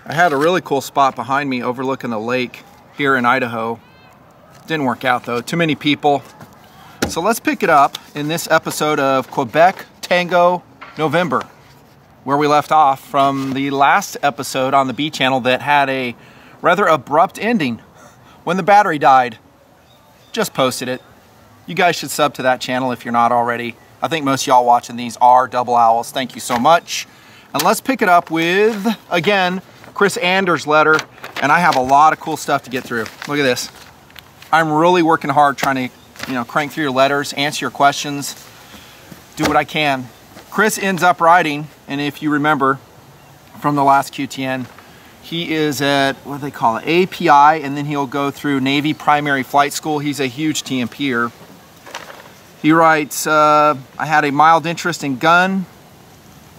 I had a really cool spot behind me overlooking the lake here in Idaho. Didn't work out though, too many people. So let's pick it up in this episode of Quebec Tango November, where we left off from the last episode on the B channel that had a rather abrupt ending when the battery died. Just posted it. You guys should sub to that channel if you're not already. I think most of y'all watching these are double owls. Thank you so much. And let's pick it up with, again, Chris Anders' letter. And I have a lot of cool stuff to get through. Look at this. I'm really working hard trying to, crank through your letters, answer your questions, do what I can. Chris ends up writing, and if you remember from the last QTN, he is at, what do they call it, API, and then he'll go through Navy Primary Flight School. He's a huge TNPr. He writes, I had a mild interest in gun,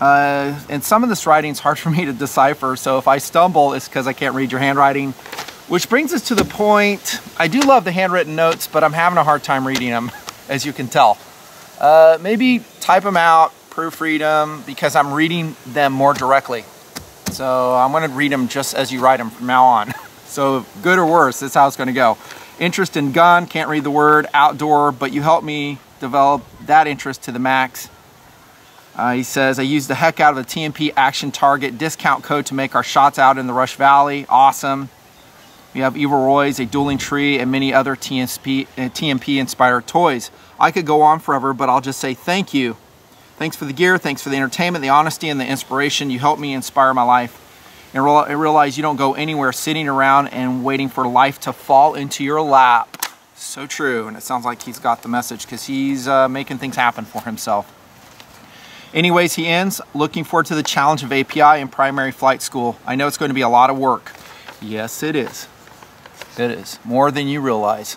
and some of this writing is hard for me to decipher, so if I stumble, it's because I can't read your handwriting. Which brings us to the point, I do love the handwritten notes, but I'm having a hard time reading them, as you can tell. Maybe type them out, proofread them, because I'm reading them more directly. So I'm gonna read them just as you write them from now on. So good or worse, that's how it's gonna go. Interest in gun, can't read the word, outdoor, but you helped me develop that interest to the max. He says, I used the heck out of the TNP Action Target discount code to make our shots out in the Rush Valley. Awesome. We have Evil Roy's, a dueling tree, and many other TNP inspired toys. I could go on forever, but I'll just say thank you. Thanks for the gear, thanks for the entertainment, the honesty, and the inspiration. You helped me inspire my life. And realize you don't go anywhere sitting around and waiting for life to fall into your lap. So true, and it sounds like he's got the message because he's making things happen for himself. Anyways, he ends, looking forward to the challenge of API and primary flight school. I know it's going to be a lot of work. Yes, it is. It is, more than you realize.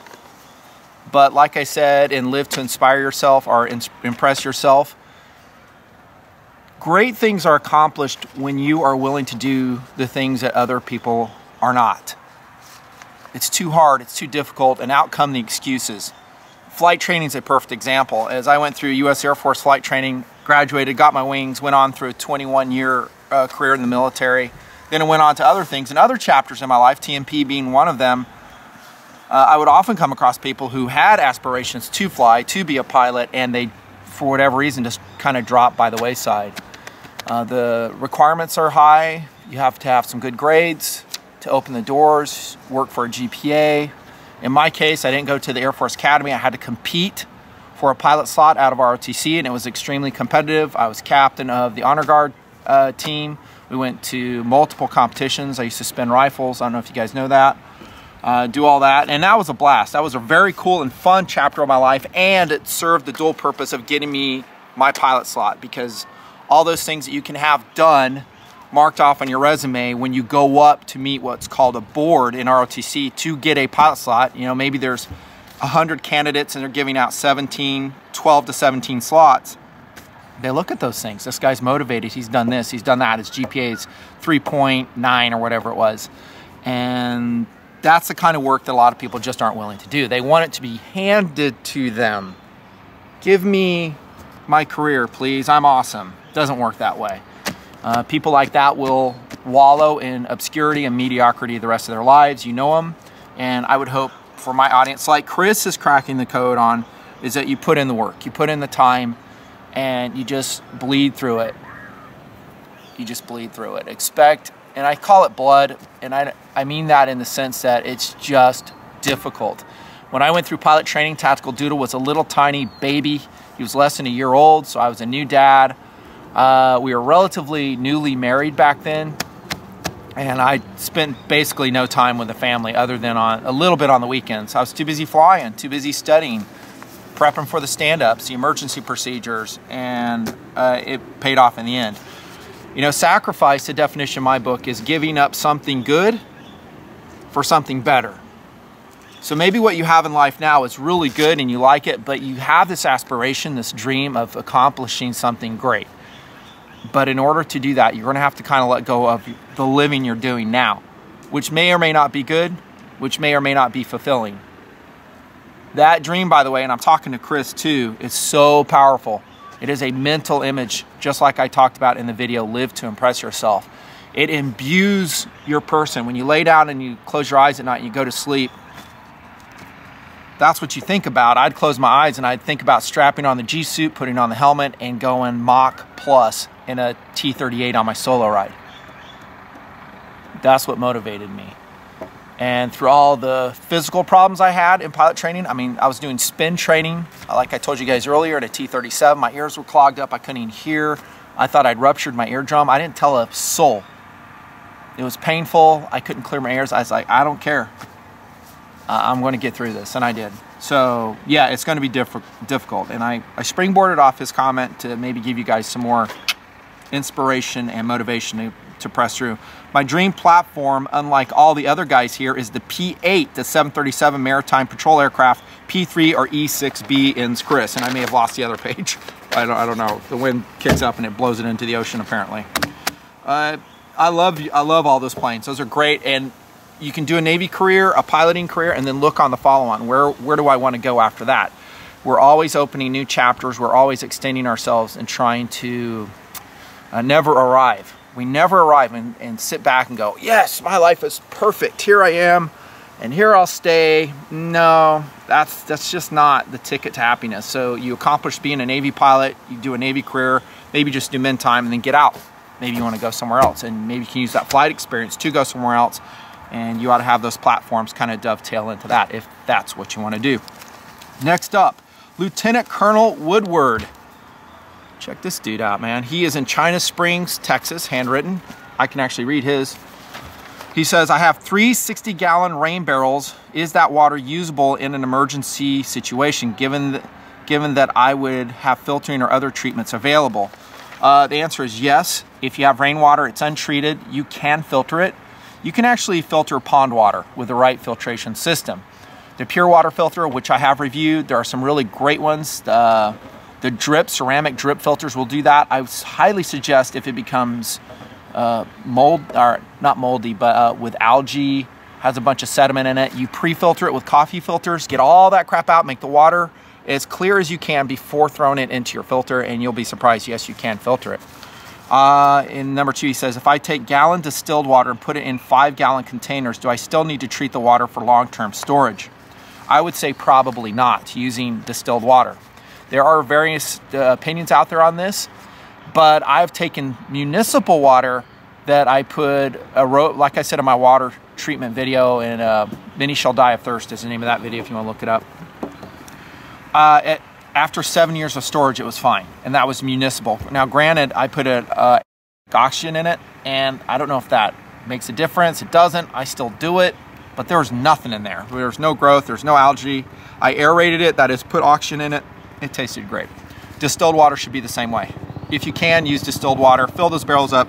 But like I said, and live to inspire yourself or impress yourself, great things are accomplished when you are willing to do the things that other people are not. It's too hard, it's too difficult, and out come the excuses. Flight training is a perfect example. As I went through U.S. Air Force flight training, graduated, got my wings, went on through a 21-year career in the military, then I went on to other things and other chapters in my life, TNP being one of them. I would often come across people who had aspirations to fly, to be a pilot, and they, for whatever reason, just kind of dropped by the wayside. The requirements are high. You have to have some good grades to open the doors, work for a GPA. In my case, I didn't go to the Air Force Academy. I had to compete for a pilot slot out of ROTC, and it was extremely competitive. I was captain of the Honor Guard team. We went to multiple competitions. I used to spin rifles. I don't know if you guys know that. Do all that, and that was a blast. That was a very cool and fun chapter of my life, and it served the dual purpose of getting me my pilot slot, because all those things that you can have done, marked off on your resume when you go up to meet what's called a board in ROTC to get a pilot slot. Maybe there's 100 candidates and they're giving out 12 to 17 slots. They look at those things. This guy's motivated. He's done this. He's done that. His GPA is 3.9 or whatever it was. And that's the kind of work that a lot of people just aren't willing to do. They want it to be handed to them. Give me my career, please. I'm awesome. Doesn't work that way. People like that will wallow in obscurity and mediocrity the rest of their lives. You know them. And I would hope for my audience, like Chris is cracking the code on, is that you put in the work. You put in the time. And you just bleed through it. You just bleed through it. Expect, and I call it blood, and I mean that in the sense that it's just difficult. When I went through pilot training, Tactical Doodle was a little tiny baby. He was less than a year old, so I was a new dad. We were relatively newly married back then, and I spent basically no time with the family other than a little bit on the weekends. I was too busy flying, too busy studying, prepping for the stand-ups, the emergency procedures, and it paid off in the end. Sacrifice, the definition in my book, is giving up something good for something better. So maybe what you have in life now is really good and you like it, but you have this aspiration, this dream of accomplishing something great. But in order to do that, you're going to have to kind of let go of the living you're doing now, which may or may not be good, which may or may not be fulfilling. That dream, by the way, and I'm talking to Chris too, is so powerful. It is a mental image, just like I talked about in the video, Live to Impress Yourself. It imbues your person. When you lay down and you close your eyes at night and you go to sleep, that's what you think about. I'd close my eyes and I'd think about strapping on the G-suit, putting on the helmet, and going Mach plus in a T-38 on my solo ride. That's what motivated me. And through all the physical problems I had in pilot training, I mean, I was doing spin training, like I told you guys earlier, at a T-37. My ears were clogged up. I couldn't even hear. I thought I'd ruptured my eardrum. I didn't tell a soul. It was painful. I couldn't clear my ears. I was like, I don't care. I'm going to get through this, and I did. So yeah, it's going to be difficult. And I springboarded off his comment to maybe give you guys some more inspiration and motivation to press through. My dream platform, unlike all the other guys here, is the P-8, the 737 Maritime Patrol Aircraft, P-3 or E-6B ends Chris. And I may have lost the other page. I don't know. The wind kicks up and it blows it into the ocean apparently. I love all those planes. Those are great. And you can do a Navy career, a piloting career, and then look on the follow-on. Where do I want to go after that? We're always opening new chapters. We're always extending ourselves and trying to never arrive. We never arrive and sit back and go, yes, my life is perfect. Here I am, and here I'll stay. No, that's just not the ticket to happiness. So you accomplish being a Navy pilot, you do a Navy career, maybe just do min time and then get out. Maybe you want to go somewhere else, and maybe you can use that flight experience to go somewhere else, and you ought to have those platforms kind of dovetail into that if that's what you want to do. Next up, Lieutenant Colonel Woodward. Check this dude out, man. He is in China Springs, Texas, handwritten. I can actually read his. He says, I have 3 60-gallon rain barrels. Is that water usable in an emergency situation, given that I would have filtering or other treatments available? The answer is yes. If you have rainwater, it's untreated, you can filter it. You can actually filter pond water with the right filtration system. The pure water filter, which I have reviewed, there are some really great ones. The drip, ceramic drip filters will do that. I highly suggest if it becomes not moldy, but with algae, has a bunch of sediment in it, you pre-filter it with coffee filters, get all that crap out, make the water as clear as you can before throwing it into your filter, and you'll be surprised, yes, you can filter it. In number 2, he says, if I take gallon distilled water and put it in 5-gallon containers, do I still need to treat the water for long-term storage? I would say probably not, using distilled water. There are various opinions out there on this, but I've taken municipal water that I put, like I said in my water treatment video, and Many Shall Die of Thirst is the name of that video if you want to look it up. After 7 years of storage, it was fine, and that was municipal. Now, granted, I put oxygen in it, and I don't know if that makes a difference. It doesn't. I still do it, but there was nothing in there. There's no growth. There's no algae. I aerated it. That is, put oxygen in it. It tasted great. Distilled water should be the same way. If you can, use distilled water. Fill those barrels up.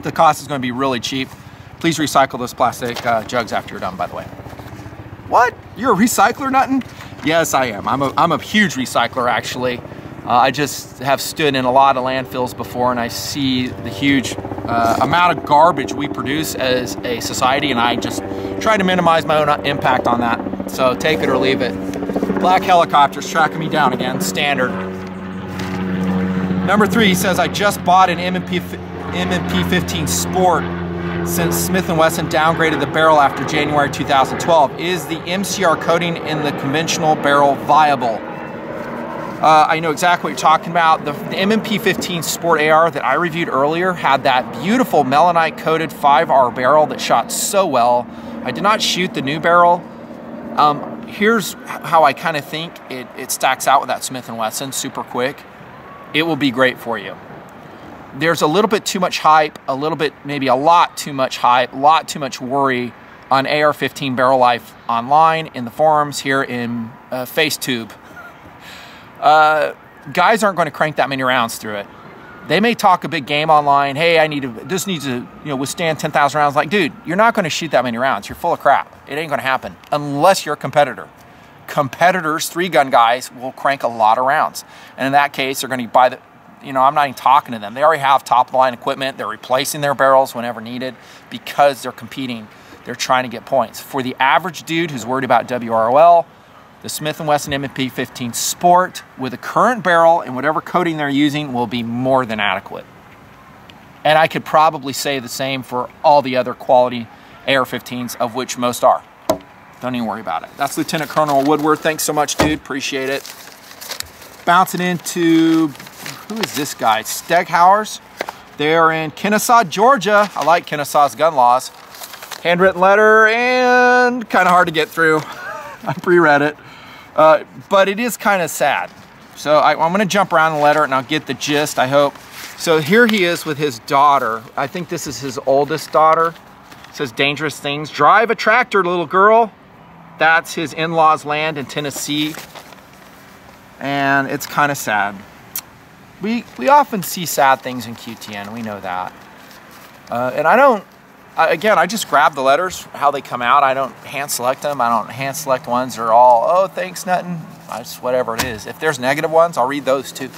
The cost is going to be really cheap. Please recycle those plastic jugs after you're done, by the way. What? You're a recycler, Nutton? Yes, I am. I'm a huge recycler, actually. I just have stood in a lot of landfills before, and I see the huge amount of garbage we produce as a society, and I just try to minimize my own impact on that. So take it or leave it. Black helicopters tracking me down again, standard. Number 3, he says, I just bought an M&P 15 Sport since Smith & Wesson downgraded the barrel after January 2012. Is the MCR coating in the conventional barrel viable? I know exactly what you're talking about. The M&P 15 Sport AR that I reviewed earlier had that beautiful melanite coated 5R barrel that shot so well. I did not shoot the new barrel. Here's how I kind of think it stacks out with that Smith & Wesson, super quick. It will be great for you. There's a little bit too much hype, a little bit, maybe a lot too much hype, a lot too much worry on AR-15 barrel life online, in the forums, here in FaceTube. Guys aren't going to crank that many rounds through it. They may talk a big game online. Hey, this needs to withstand 10,000 rounds. Like, dude, you're not going to shoot that many rounds. You're full of crap. It ain't going to happen unless you're a competitor. Competitors, 3-gun guys, will crank a lot of rounds. And in that case, they're going to buy the, I'm not even talking to them. They already have top-of-the-line equipment. They're replacing their barrels whenever needed because they're competing. They're trying to get points. For the average dude who's worried about WROL, the Smith & Wesson M&P 15 Sport with a current barrel and whatever coating they're using will be more than adequate. And I could probably say the same for all the other quality AR-15s, of which most are. Don't even worry about it. That's Lieutenant Colonel Woodward. Thanks so much, dude. Appreciate it. Bouncing into, who is this guy? Steghauers. They're in Kennesaw, Georgia. I like Kennesaw's gun laws. Handwritten letter and kind of hard to get through. I pre-read it. But it is kind of sad. So I'm going to jump around the letter and I'll get the gist, I hope. So here he is with his daughter. I think this is his oldest daughter. It says dangerous things. Drive a tractor, little girl. That's his in-laws' land in Tennessee. And it's kind of sad. We often see sad things in QTN. We know that. And I don't, again, I just grab the letters, how they come out. I don't hand select them. I don't hand select ones that are all, oh, thanks, Nutton. I just, whatever it is. If there's negative ones, I'll read those too.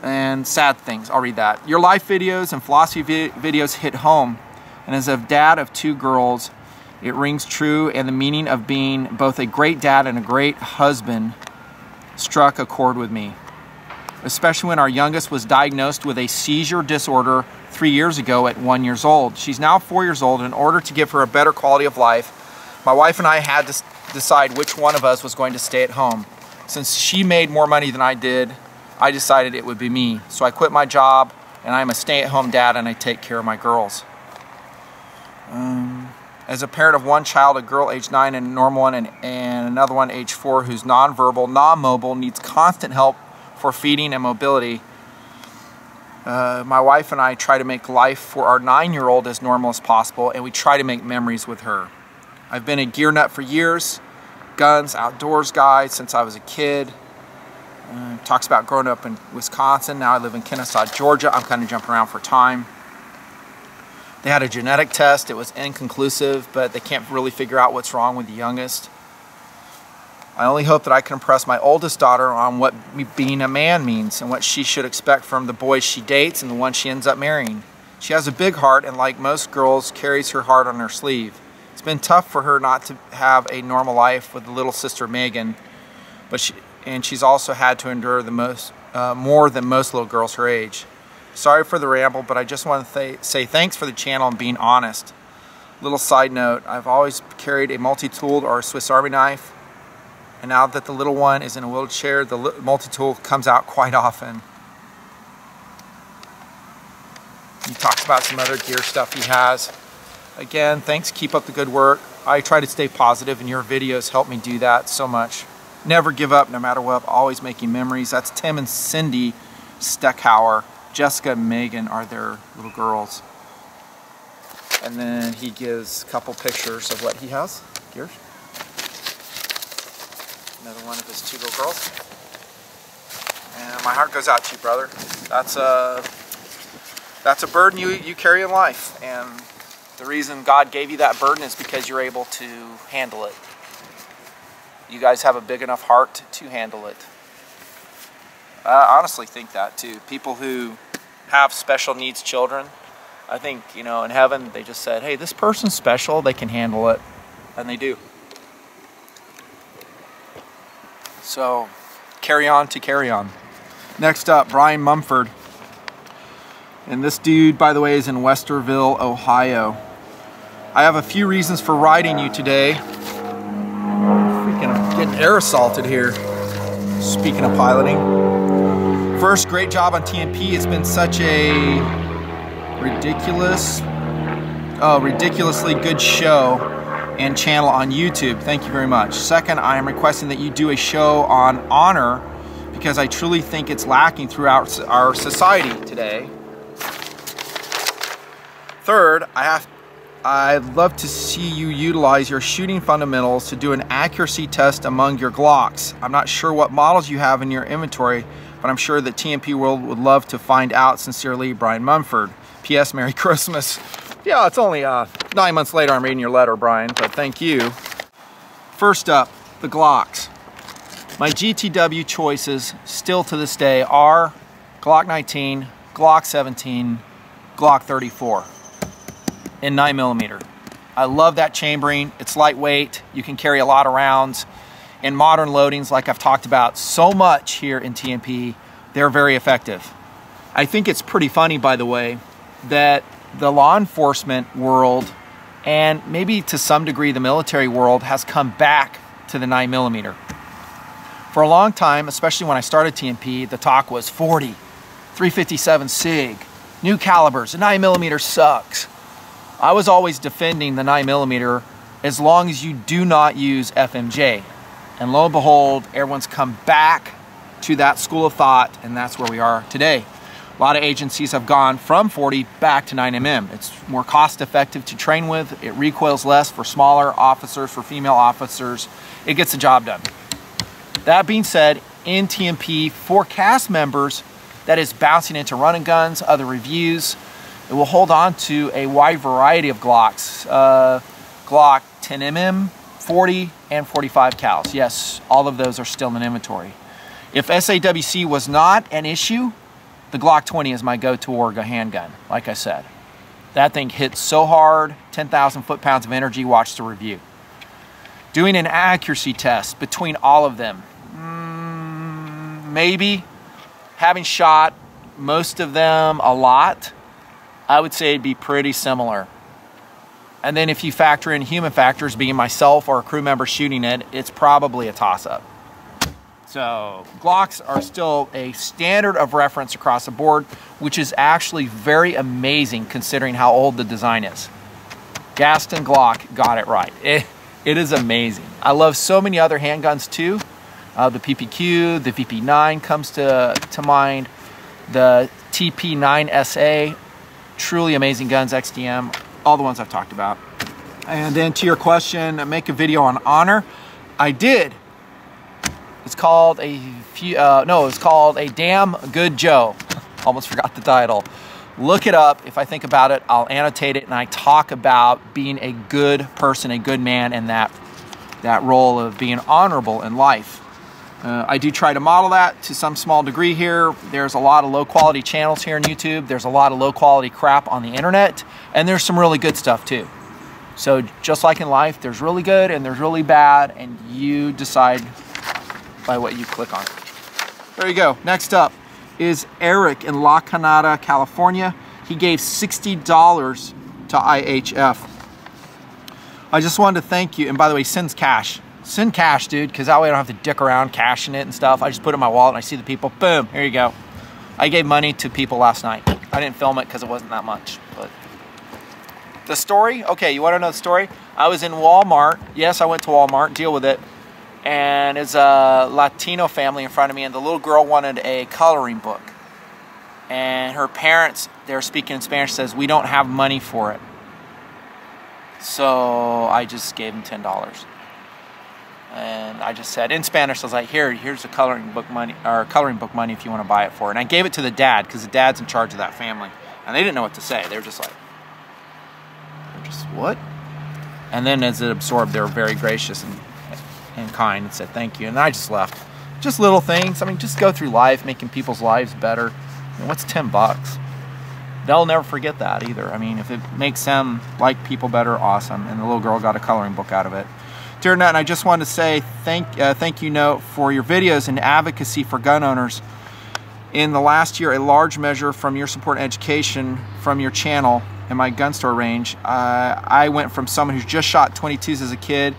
And sad things, I'll read that. Your life videos and philosophy videos hit home. And as a dad of 2 girls, it rings true, and the meaning of being both a great dad and a great husband struck a chord with me. Especially when our youngest was diagnosed with a seizure disorder 3 years ago at 1 year old. She's now 4 years old. In order to give her a better quality of life, my wife and I had to decide which one of us was going to stay at home. Since she made more money than I did, I decided it would be me. So I quit my job, and I'm a stay-at-home dad, and I take care of my girls. As a parent of 1 child, a girl age 9 and a normal one, and another one age 4 who's nonverbal, non-mobile, needs constant help for feeding and mobility, my wife and I try to make life for our 9-year-old as normal as possible, and we try to make memories with her. I've been a gear nut for years, guns, outdoors guy since I was a kid. Talks about growing up in Wisconsin. Now I live in Kennesaw, Georgia. I'm kind of jumping around for time. They had a genetic test. It was inconclusive, but they can't really figure out what's wrong with the youngest. I only hope that I can impress my oldest daughter on what being a man means and what she should expect from the boys she dates and the one she ends up marrying. She has a big heart, and like most girls, carries her heart on her sleeve. It's been tough for her not to have a normal life with the little sister Megan, but she's also had to endure the more than most little girls her age. Sorry for the ramble, but I just want to say thanks for the channel and being honest. Little side note, I've always carried a multi-tooled or a Swiss Army knife, and now that the little one is in a wheelchair, the multi-tool comes out quite often. He talks about some other gear stuff he has. Again, thanks, keep up the good work. I try to stay positive, and your videos help me do that so much. Never give up, no matter what, always making memories. That's Tim and Cindy Steghauer. Jessica and Megan are their little girls. And then he gives a couple pictures of what he has. Gears. Another one of his 2 little girls. And my heart goes out to you, brother. That's a burden you carry in life. And the reason God gave you that burden is because you're able to handle it. You guys have a big enough heart to handle it. I honestly think that too. People who have special needs children, I think, you know, in heaven they just said, hey, this person's special, they can handle it. And they do. So, carry on to carry on. Next up, Brian Mumford. And this dude, by the way, is in Westerville, Ohio. I have a few reasons for writing you today. Freaking, I'm getting air assaulted here. Speaking of piloting. First, great job on TNP. It's been such a ridiculously good show and channel on YouTube. Thank you very much. Second, I am requesting that you do a show on honor because I truly think it's lacking throughout our society today. Third, I'd love to see you utilize your shooting fundamentals to do an accuracy test among your Glocks. I'm not sure what models you have in your inventory, but I'm sure that TNP World would love to find out. Sincerely, Brian Mumford. P.S. Merry Christmas. Yeah, it's only 9 months later I'm reading your letter, Brian, but thank you. First up, the Glocks. My GTW choices still to this day are Glock 19, Glock 17, Glock 34 in 9mm. I love that chambering. It's lightweight. You can carry a lot of rounds. In modern loadings, like I've talked about so much here in TNP, they're very effective. I think it's pretty funny, by the way, that the law enforcement world and maybe to some degree the military world has come back to the 9mm. For a long time, especially when I started TNP, the talk was 40, 357 SIG, new calibers, the 9mm sucks. I was always defending the 9mm as long as you do not use FMJ. And lo and behold, everyone's come back to that school of thought, and that's where we are today. A lot of agencies have gone from 40 back to 9mm. It's more cost effective to train with. It recoils less for smaller officers, for female officers. It gets the job done. That being said, in TNP, for cast members, that is bouncing into running guns, other reviews, it will hold on to a wide variety of Glocks. Glock 10mm, 40, and 45 cals. Yes, all of those are still in inventory. If SAWC was not an issue, the Glock 20 is my go-to Orga handgun, like I said. That thing hits so hard, 10,000 foot-pounds of energy, watch the review. Doing an accuracy test between all of them, maybe. Having shot most of them a lot, I would say it'd be pretty similar. And then if you factor in human factors, being myself or a crew member shooting it, it's probably a toss-up. So Glocks are still a standard of reference across the board, which is actually very amazing considering how old the design is. Gaston Glock got it right. It is amazing. I love so many other handguns too. The PPQ, the VP9 comes to mind. The TP9SA, truly amazing guns, XDM, all the ones I've talked about. And then to your question, make a video on honor. I did. It's called it's called A Damn Good Joe. Almost forgot the title. Look it up. If I think about it, I'll annotate it, and I talk about being a good person, a good man, and that role of being honorable in life. I do try to model that to some small degree here. There's a lot of low quality channels here on YouTube. There's a lot of low quality crap on the internet, and there's some really good stuff too. So just like in life, there's really good and there's really bad, and you decide by what you click on. There you go. Next up is Eric in La Canada, California. He gave $60 to IHF. I just wanted to thank you, and by the way, sends cash. Send cash, dude, because that way I don't have to dick around cashing it and stuff. I just put it in my wallet and I see the people, boom, here you go. I gave money to people last night. I didn't film it because it wasn't that much. But the story, okay, you want to know the story? I was in Walmart. Yes, I went to Walmart, deal with it. And it's a Latino family in front of me, and the little girl wanted a coloring book. And her parents, they're speaking in Spanish, says, we don't have money for it. So I just gave them $10. And I just said, in Spanish, I was like, here's the coloring book money if you want to buy it for it. And I gave it to the dad, because the dad's in charge of that family. And they didn't know what to say. They were just like, what? And then as it absorbed, they were very gracious and kind and said thank you. And I just left. Just little things. I mean, just go through life, making people's lives better. I mean, what's 10 bucks? They'll never forget that either. I mean, if it makes them like people better, awesome. And the little girl got a coloring book out of it. Dear Nut, I just wanted to say thank you note for your videos and advocacy for gun owners. In the last year, a large measure from your support and education from your channel and my gun store range, I went from someone who's just shot 22s as a kid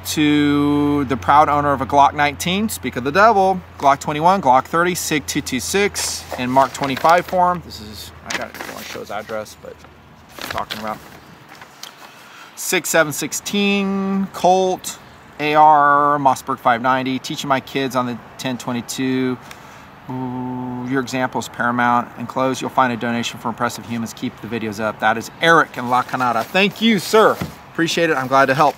to the proud owner of a Glock 19, speak of the devil, Glock 21, Glock 30, SIG 226, and Mark 25 form. This is, I don't want to show his address, but I'm talking about 6716, Colt, AR, Mossberg 590, teaching my kids on the 1022. Ooh, your example is paramount. Enclosed, you'll find a donation for Impressive Humans. Keep the videos up. That is Eric in La Canada. Thank you, sir. Appreciate it. I'm glad to help.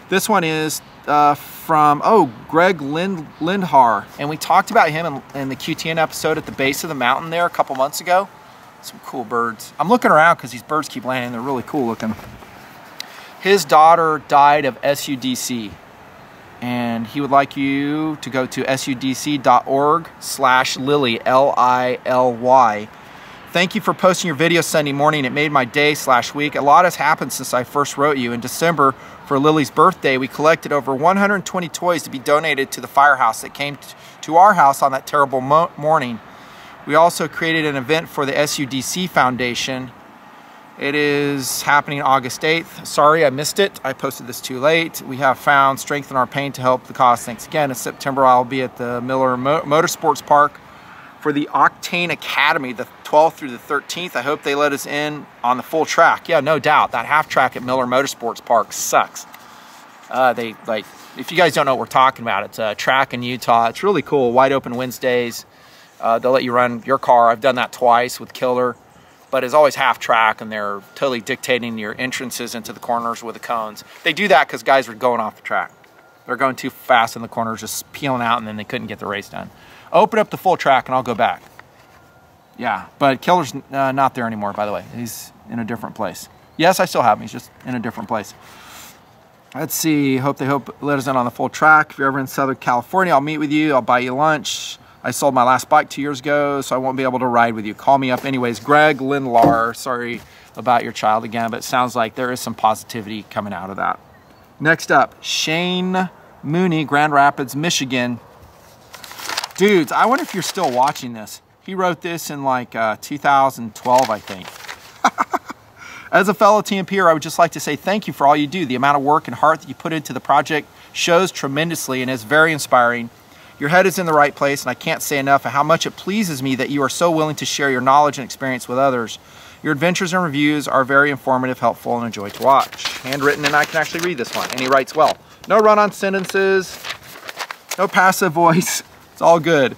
This one is from, Greg Lindhar. And we talked about him in the QTN episode at the base of the mountain there a couple months ago. Some cool birds. I'm looking around because these birds keep landing. They're really cool looking. His daughter died of SUDC. And he would like you to go to sudc.org/Lily, Lily. Thank you for posting your video Sunday morning. It made my day/week. A lot has happened since I first wrote you. In December, for Lily's birthday, we collected over 120 toys to be donated to the firehouse that came to our house on that terrible morning. We also created an event for the SUDC Foundation. It is happening August 8th. Sorry, I missed it. I posted this too late. We have found strength in our pain to help the cause. Thanks again. In September, I'll be at the Miller Motorsports Park for the Octane Academy, the 12th through the 13th. I hope they let us in on the full track. Yeah, no doubt. That half track at Miller Motorsports Park sucks. If you guys don't know what we're talking about, it's a track in Utah. It's really cool. Wide open Wednesdays. They'll let you run your car. I've done that twice with Killer. But it's always half track, and they're totally dictating your entrances into the corners with the cones. They do that because guys are going off the track. They're going too fast in the corners, just peeling out, and then they couldn't get the race done. Open up the full track, and I'll go back. Yeah, but Killer's not there anymore, by the way. He's in a different place. Yes, I still have him. He's just in a different place. Let's see. They hope let us in on the full track. If you're ever in Southern California, I'll meet with you. I'll buy you lunch. I sold my last bike 2 years ago, so I won't be able to ride with you. Call me up anyways. Greg Lindlar, sorry about your child again, but it sounds like there is some positivity coming out of that. Next up, Shane Mooney, Grand Rapids, Michigan. Dudes, I wonder if you're still watching this. He wrote this in like 2012, I think. As a fellow TNPr, I would just like to say thank you for all you do. The amount of work and heart that you put into the project shows tremendously and is very inspiring. Your head is in the right place, and I can't say enough of how much it pleases me that you are so willing to share your knowledge and experience with others. Your adventures and reviews are very informative, helpful, and a joy to watch. Handwritten, and I can actually read this one, and he writes well. No run-on sentences, no passive voice. It's all good.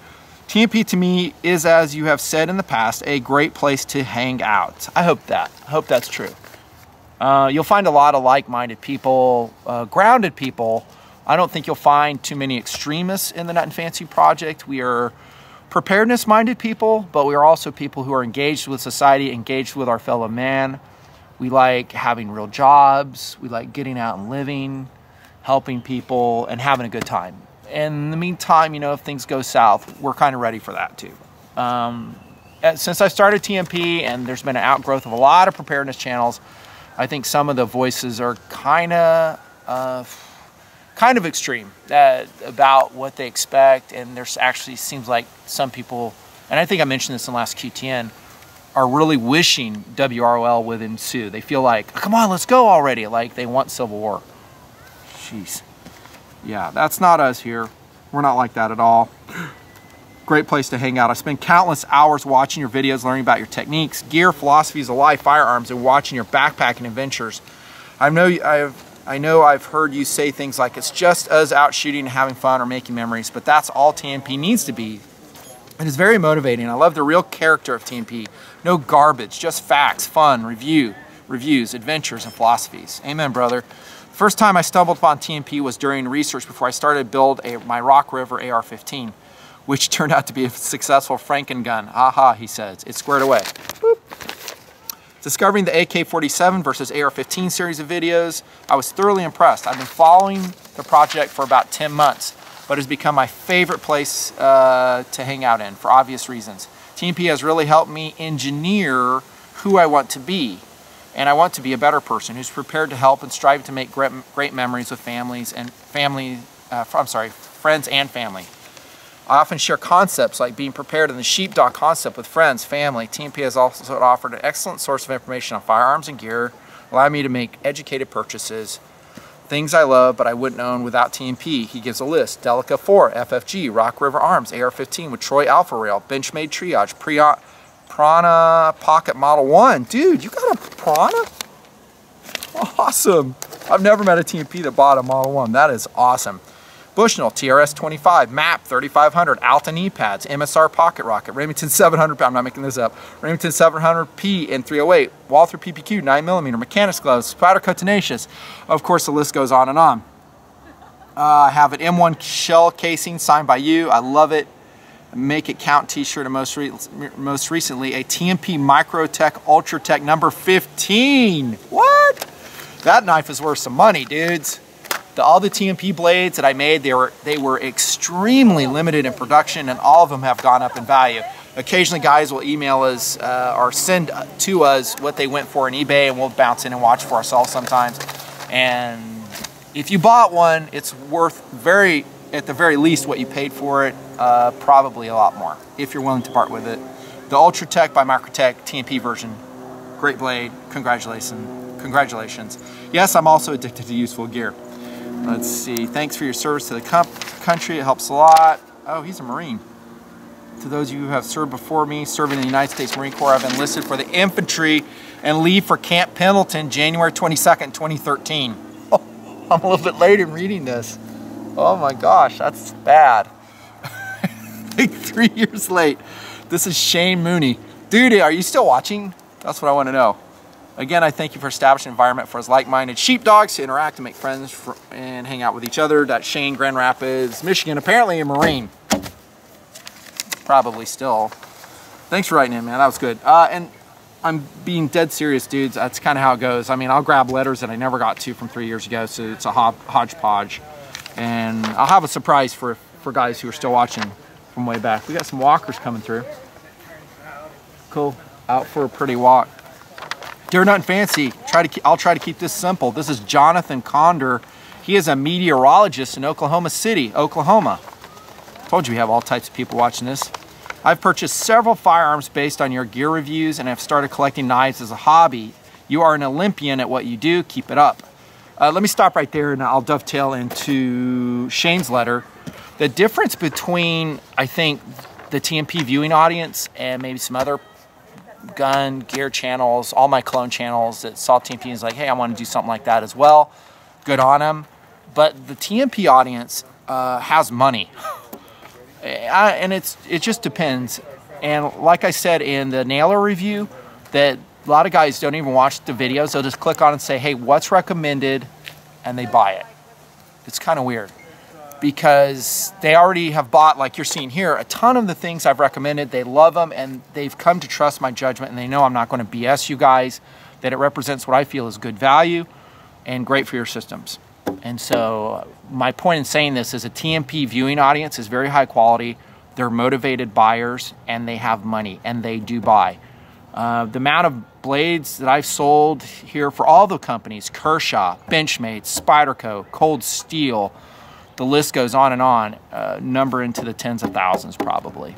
TNP to me is, as you have said in the past, a great place to hang out. I hope that's true. You'll find a lot of like-minded people, grounded people. I don't think you'll find too many extremists in the Nutnfancy project. We are preparedness-minded people, but we are also people who are engaged with society, engaged with our fellow man. We like having real jobs. We like getting out and living, helping people, and having a good time. And in the meantime, you know, if things go south, we're kind of ready for that too. Since I started TNP, and there's been an outgrowth of a lot of preparedness channels, I think some of the voices are kind of extreme about what they expect, and there's actually seems like some people, and I think I mentioned this in the last QTN, are really wishing WROL would ensue. They feel like, come on, let's go already. Like they want civil war. Jeez. Yeah, that's not us here. We're not like that at all. Great place to hang out. I spend countless hours watching your videos, learning about your techniques, gear, philosophies of life, firearms, and watching your backpacking adventures. I know I've heard you say things like it's just us out shooting and having fun or making memories, but that's all TNP needs to be. It is very motivating. I love the real character of TNP. No garbage, just facts, fun, reviews, adventures, and philosophies. Amen, brother. First time I stumbled upon TNP was during research before I started to build my Rock River AR-15, which turned out to be a successful Franken gun. Aha, he says. It's squared away. Boop. Discovering the AK-47 versus AR-15 series of videos, I was thoroughly impressed. I've been following the project for about 10 months, but it's become my favorite place to hang out in for obvious reasons. TNP has really helped me engineer who I want to be. And I want to be a better person who's prepared to help and strive to make great memories with friends and family. I often share concepts like being prepared in the sheepdog concept with friends, family. TNP has also offered an excellent source of information on firearms and gear, allowing me to make educated purchases. Things I love but I wouldn't own without TNP. He gives a list. Delica 4, FFG, Rock River Arms, AR-15 with Troy Alpha Rail, Benchmade Triage, Prana Pocket Model 1. Dude, you got a Prana? Awesome. I've never met a TNP that bought a Model 1. That is awesome. Bushnell TRS 25, MAP 3500, Alta knee pads, MSR Pocket Rocket, Remington 700, I'm not making this up, Remington 700P and 308, Walther PPQ 9mm, mechanics gloves, Spyder Cut Tenacious. Of course, the list goes on and on. I have an M1 shell casing signed by you. I love it. Make It Count t-shirt, and most recently a TNP Microtech Ultra Tech number 15. What? That knife is worth some money, dudes. All the TNP blades that I made, they were extremely limited in production, and all of them have gone up in value. Occasionally guys will email us or send to us what they went for on eBay, and we'll bounce in and watch for ourselves sometimes. And if you bought one, it's worth at the very least what you paid for it, probably a lot more if you're willing to part with it. The Ultratech by Microtech TNP version. Great blade. Congratulations. Yes, I'm also addicted to useful gear. Let's see. Thanks for your service to the country. It helps a lot. Oh, he's a Marine. To those of you who have served before me, serving in the United States Marine Corps, I've enlisted for the infantry and leave for Camp Pendleton, January 22nd, 2013. Oh, I'm a little bit late in reading this. Oh my gosh, that's bad. Like 3 years late. This is Shane Mooney. Dude, are you still watching? That's what I want to know. Again, I thank you for establishing an environment for us like-minded sheepdogs to interact and make friends and hang out with each other. That's Shane, Grand Rapids, Michigan, apparently a Marine. Probably still. Thanks for writing in, man. That was good. And I'm being dead serious, dudes. That's kind of how it goes. I mean, I'll grab letters that I never got to from 3 years ago, so it's a hodgepodge. And I'll have a surprise for guys who are still watching from way back. We got some walkers coming through. Cool. Out for a pretty walk. Dear Nutnfancy, I'll try to keep this simple. This is Jonathan Condor. He is a meteorologist in Oklahoma City, Oklahoma. Told you we have all types of people watching this. I've purchased several firearms based on your gear reviews and have started collecting knives as a hobby. You are an Olympian at what you do. Keep it up. Let me stop right there and I'll dovetail into Shane's letter. The difference between, I think, the TNP viewing audience and maybe some other gun gear channels, all my clone channels that saw TNP and is like, hey, I want to do something like that as well. Good on them. But the TNP audience has money. And it just depends. And like I said in the Nailer review, that a lot of guys don't even watch the videos. They'll just click on and say, hey, what's recommended? And they buy it. It's kind of weird because they already have bought, like you're seeing here, a ton of the things I've recommended. They love them and they've come to trust my judgment and they know I'm not going to BS you guys, that it represents what I feel is good value and great for your systems. And so my point in saying this is a TNP viewing audience is very high quality. They're motivated buyers and they have money and they do buy. The amount of blades that I've sold here for all the companies, Kershaw, Benchmade, Spyderco, Cold Steel, the list goes on and on, number into the tens of thousands probably.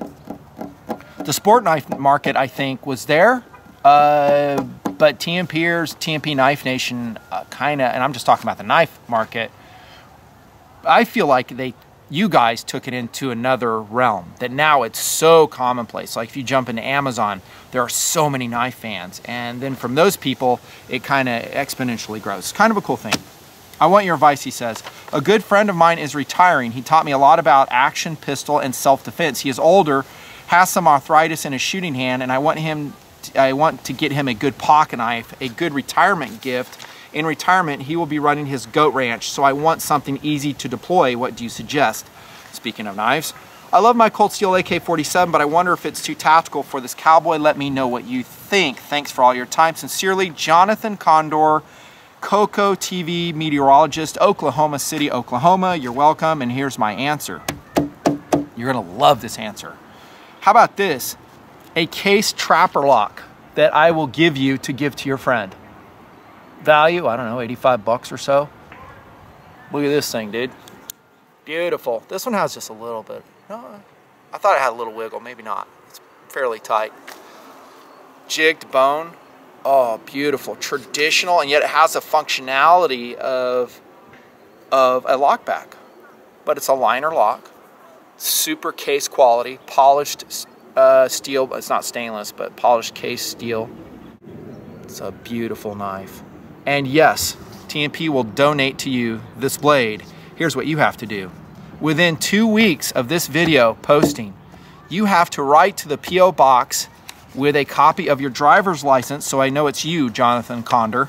The sport knife market, I think, was there, but TNPrs, TNP Knife Nation, kind of, and I'm just talking about the knife market, I feel like you guys took it into another realm, that now it's so commonplace. Like if you jump into Amazon, there are so many knife fans. And then from those people, it kind of exponentially grows. It's kind of a cool thing. I want your advice, he says. A good friend of mine is retiring. He taught me a lot about action, pistol, and self-defense. He is older, has some arthritis in his shooting hand, and I want to get him a good pocket knife, a good retirement gift. In retirement, he will be running his goat ranch, so I want something easy to deploy. What do you suggest? Speaking of knives, I love my Cold Steel AK-47, but I wonder if it's too tactical for this cowboy. Let me know what you think. Thanks for all your time. Sincerely, Jonathan Condor, Coco TV meteorologist, Oklahoma City, Oklahoma. You're welcome, and here's my answer. You're gonna love this answer. How about this? A Case Trapperlock that I will give you to give to your friend. Value, I don't know, 85 bucks or so. Look at this thing, dude. Beautiful. This one has just a little bit. No, I thought it had a little wiggle, maybe not. It's fairly tight. Jigged bone. Oh, beautiful. Traditional, and yet it has a functionality of a lockback. But it's a liner lock. Super case quality, polished steel. It's not stainless, but polished case steel. It's a beautiful knife. And yes, TNP will donate to you this blade. Here's what you have to do. Within 2 weeks of this video posting, you have to write to the P.O. Box with a copy of your driver's license, so I know it's you, Jonathan Condor,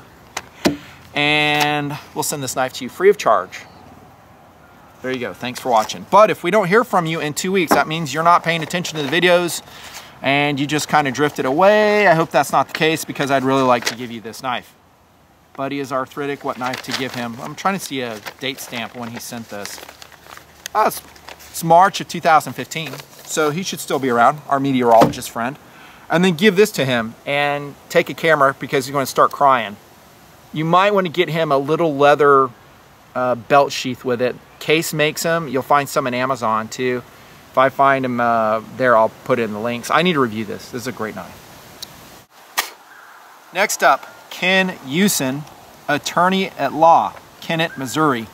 and we'll send this knife to you free of charge. There you go. Thanks for watching. But if we don't hear from you in 2 weeks, that means you're not paying attention to the videos and you just kind of drifted away. I hope that's not the case because I'd really like to give you this knife. Buddy is arthritic. What knife to give him? I'm trying to see a date stamp when he sent this. Oh, it's March of 2015, so he should still be around, our meteorologist friend. And then give this to him and take a camera because he's going to start crying. You might want to get him a little leather belt sheath with it. Case makes them. You'll find some on Amazon too. If I find him there, I'll put it in the links. I need to review this. This is a great knife. Next up, Ken Usen, attorney at law, Kennett, Missouri.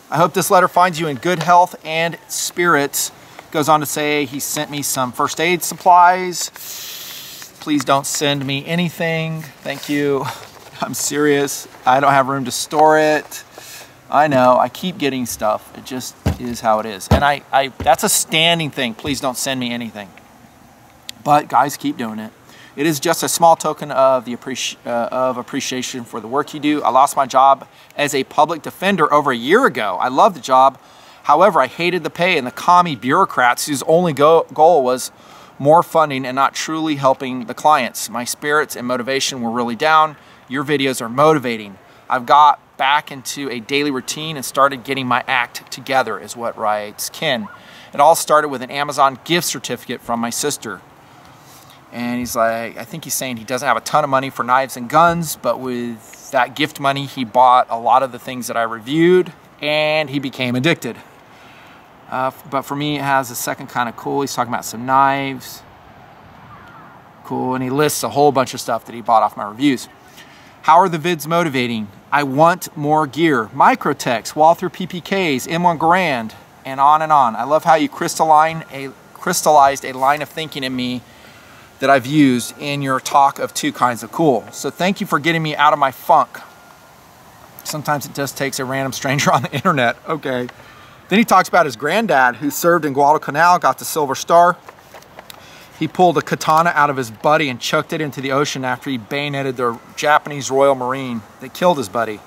I hope this letter finds you in good health and spirits. Goes on to say he sent me some first aid supplies. Please don't send me anything. Thank you. I'm serious. I don't have room to store it. I know, I keep getting stuff. It just is how it is. And that's a standing thing. Please don't send me anything. But guys, keep doing it. It is just a small token of the appreciation for the work you do. I lost my job as a public defender over a year ago. I love the job. However, I hated the pay and the commie bureaucrats whose only goal was more funding and not truly helping the clients. My spirits and motivation were really down. Your videos are motivating. I've got back into a daily routine and started getting my act together, is what writes Ken. It all started with an Amazon gift certificate from my sister. And he's like, I think he's saying he doesn't have a ton of money for knives and guns, but with that gift money, he bought a lot of the things that I reviewed and he became addicted. But for me, it has a second kind of cool. He's talking about some knives. Cool, and he lists a whole bunch of stuff that he bought off my reviews. How are the vids motivating? I want more gear. Microtex, Walther PPKs, M1 Garand, and on and on. I love how you crystallized a line of thinking in me that I've used in your talk of two kinds of cool. So thank you for getting me out of my funk. Sometimes it just takes a random stranger on the internet. Okay. Then he talks about his granddad who served in Guadalcanal, got the Silver Star. He pulled a katana out of his buddy and chucked it into the ocean after he bayoneted the Japanese Royal Marine that killed his buddy.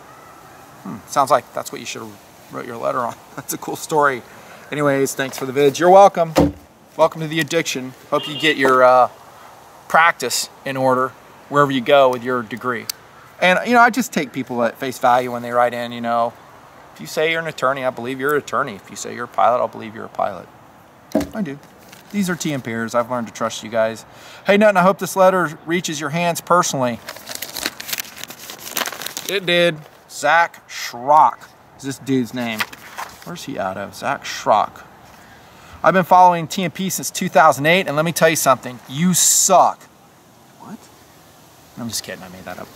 Sounds like that's what you should have wrote your letter on. That's a cool story. Anyways, thanks for the vids. You're welcome. Welcome to the addiction. Hope you get your practice in order wherever you go with your degree. And you know, I just take people at face value when they write in. You know, if you say you're an attorney, I believe you're an attorney. If you say you're a pilot, I'll believe you're a pilot. I do. These are TNPrs. I've learned to trust you guys. Hey Nut, I hope this letter reaches your hands personally. It did. Zach Schrock is this dude's name. Where's he out of? Zach Schrock. I've been following TNP since 2008, and let me tell you something. You suck. What? I'm just kidding. I made that up.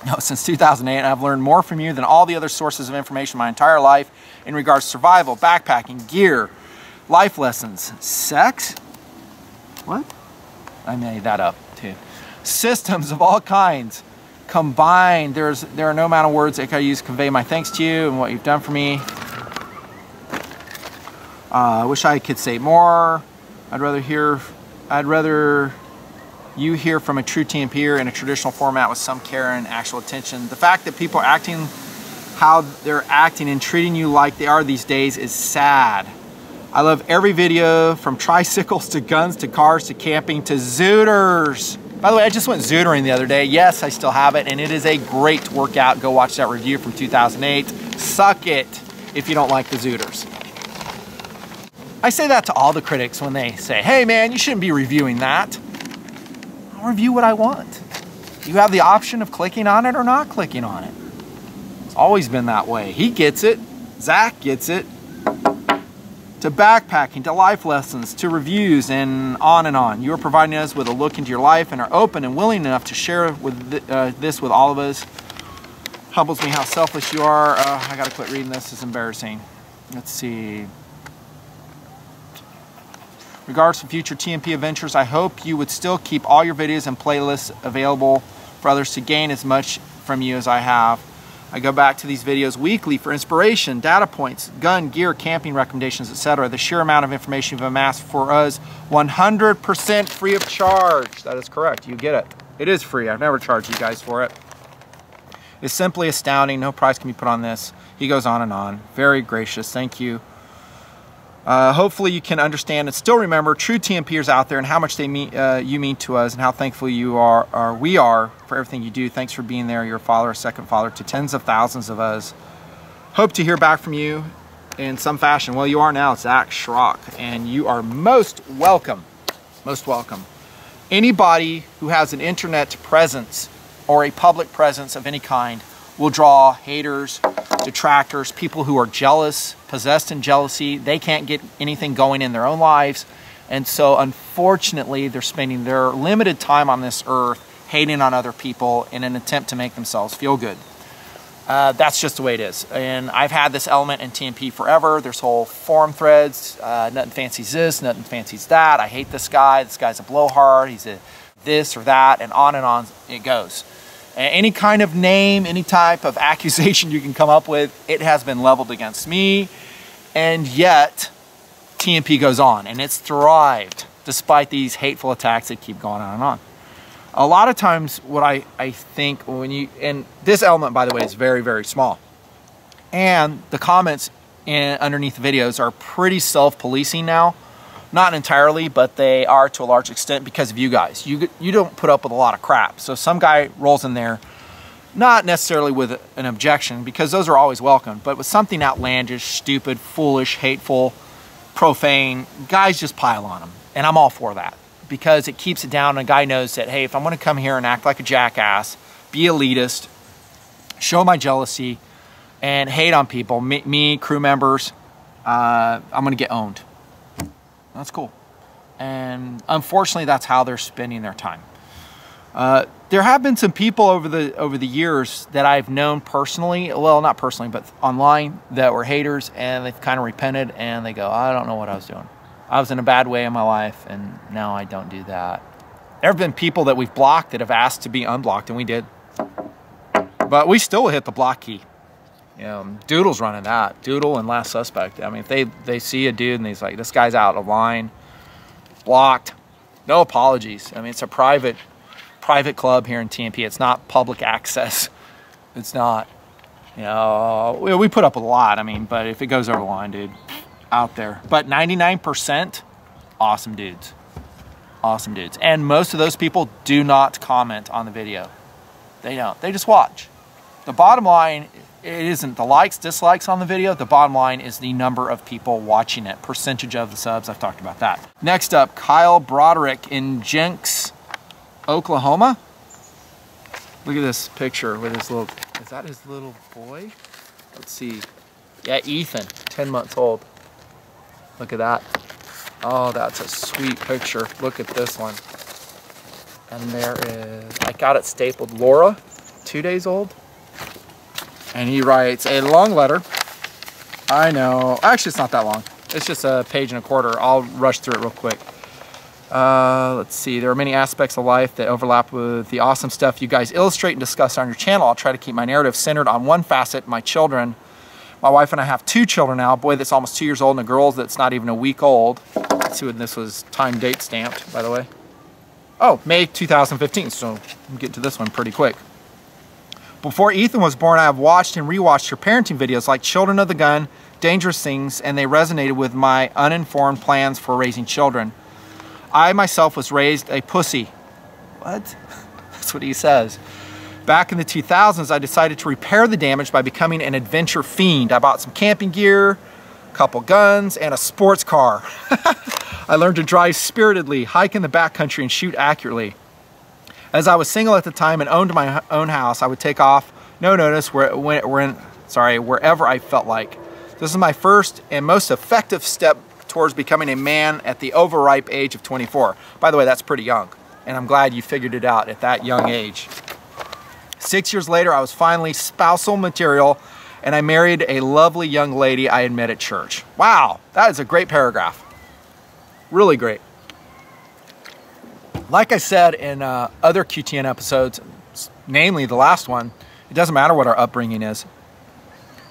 No, since 2008, and I've learned more from you than all the other sources of information my entire life in regards to survival, backpacking, gear, life lessons, sex? What? I made that up, too. Systems of all kinds combined. There are no amount of words that I can use to convey my thanks to you and what you've done for me. I wish I could say more. I'd rather you hear from a true TNPr in a traditional format with some care and actual attention. The fact that people are acting how they're acting and treating you like they are these days is sad. I love every video, from tricycles to guns to cars to camping to zooters. By the way, I just went zootering the other day. Yes, I still have it, and it is a great workout. Go watch that review from 2008. Suck it if you don't like the zooters. I say that to all the critics when they say, hey man, you shouldn't be reviewing that. I'll review what I want. You have the option of clicking on it or not clicking on it. It's always been that way. He gets it. Zach gets it. To backpacking, to life lessons, to reviews, and on and on. You are providing us with a look into your life and are open and willing enough to share with this with all of us. Humbles me how selfless you are. I gotta quit reading this. It's embarrassing. Let's see. Regards to future TNP adventures, I hope you would still keep all your videos and playlists available for others to gain as much from you as I have. I go back to these videos weekly for inspiration, data points, gun, gear, camping recommendations, etc. The sheer amount of information you've amassed for us, 100% free of charge. That is correct. You get it. It is free. I've never charged you guys for it. It's simply astounding. No price can be put on this. He goes on and on. Very gracious. Thank you. Hopefully you can understand and still remember true TNPrs out there and how much they mean, you mean to us, and how thankful we are for everything you do. Thanks for being there. You're a father, a second father to tens of thousands of us. Hope to hear back from you in some fashion. Well, you are now, Zach Schrock, and you are most welcome. Most welcome. Anybody who has an internet presence or a public presence of any kind will draw haters, detractors, people who are jealous, possessed in jealousy. They can't get anything going in their own lives. And so unfortunately, they're spending their limited time on this earth hating on other people in an attempt to make themselves feel good. That's just the way it is. And I've had this element in TNP forever. There's whole forum threads, Nutnfancy's this, Nutnfancy's that. I hate this guy's a blowhard, he's a this or that, and on it goes. Any kind of name, any type of accusation you can come up with, it has been leveled against me. And yet, TNP goes on, and it's thrived despite these hateful attacks that keep going on and on. A lot of times what I think when you, and this element, by the way, is very, very small. And the comments underneath the videos are pretty self-policing now. Not entirely, but they are to a large extent because of you guys. You don't put up with a lot of crap. So some guy rolls in there, not necessarily with an objection, because those are always welcome, but with something outlandish, stupid, foolish, hateful, profane, guys just pile on them. And I'm all for that, because it keeps it down, and a guy knows that, hey, if I'm going to come here and act like a jackass, be elitist, show my jealousy, and hate on people, me crew members, I'm going to get owned. That's cool. And unfortunately, that's how they're spending their time. There have been some people over the years that I've known personally, well, not personally, but online, that were haters, and they've kind of repented, and they go, I don't know what I was doing. I was in a bad way in my life, and now I don't do that. There have been people that we've blocked that have asked to be unblocked, and we did. But we still hit the block key. You know, Doodle's running that. Doodle and Last Suspect. I mean, if they see a dude and he's like, this guy's out of line, blocked, no apologies. I mean, it's a private club here in TNP. It's not public access. It's not. You know, we put up with a lot. I mean, but if it goes over the line, dude, out there. But 99%, awesome dudes. Awesome dudes. And most of those people do not comment on the video. They don't. They just watch. The bottom line, it isn't the likes, dislikes on the video. The bottom line is the number of people watching it. Percentage of the subs. I've talked about that. Next up, Kyle Broderick in Jenks, Oklahoma. Look at this picture with his little, is that his little boy? Let's see. Yeah, Ethan, 10 months old. Look at that. Oh, that's a sweet picture. Look at this one. And there is, I got it stapled, Laura, 2 days old. And he writes a long letter. I know, actually it's not that long. It's just a page and a quarter. I'll rush through it real quick. Let's see, there are many aspects of life that overlap with the awesome stuff you guys illustrate and discuss on your channel. I'll try to keep my narrative centered on one facet, my children. My wife and I have 2 children now, a boy that's almost 2 years old and a girl that's not even a week old. Let's see when this was time date stamped, by the way. Oh, May 2015, so I'm getting to this one pretty quick. Before Ethan was born, I have watched and rewatched your parenting videos like Children of the Gun, Dangerous Things, and they resonated with my uninformed plans for raising children. I myself was raised a pussy. What? That's what he says. Back in the 2000s, I decided to repair the damage by becoming an adventure fiend. I bought some camping gear, a couple guns, and a sports car. I learned to drive spiritedly, hike in the backcountry, and shoot accurately. As I was single at the time and owned my own house, I would take off, no notice, wherever I felt like. This is my first and most effective step towards becoming a man at the overripe age of 24. By the way, that's pretty young, and I'm glad you figured it out at that young age. 6 years later, I was finally spousal material, and I married a lovely young lady I had met at church. Wow, that is a great paragraph. Really great. Like I said in other QTN episodes, namely the last one, it doesn't matter what our upbringing is.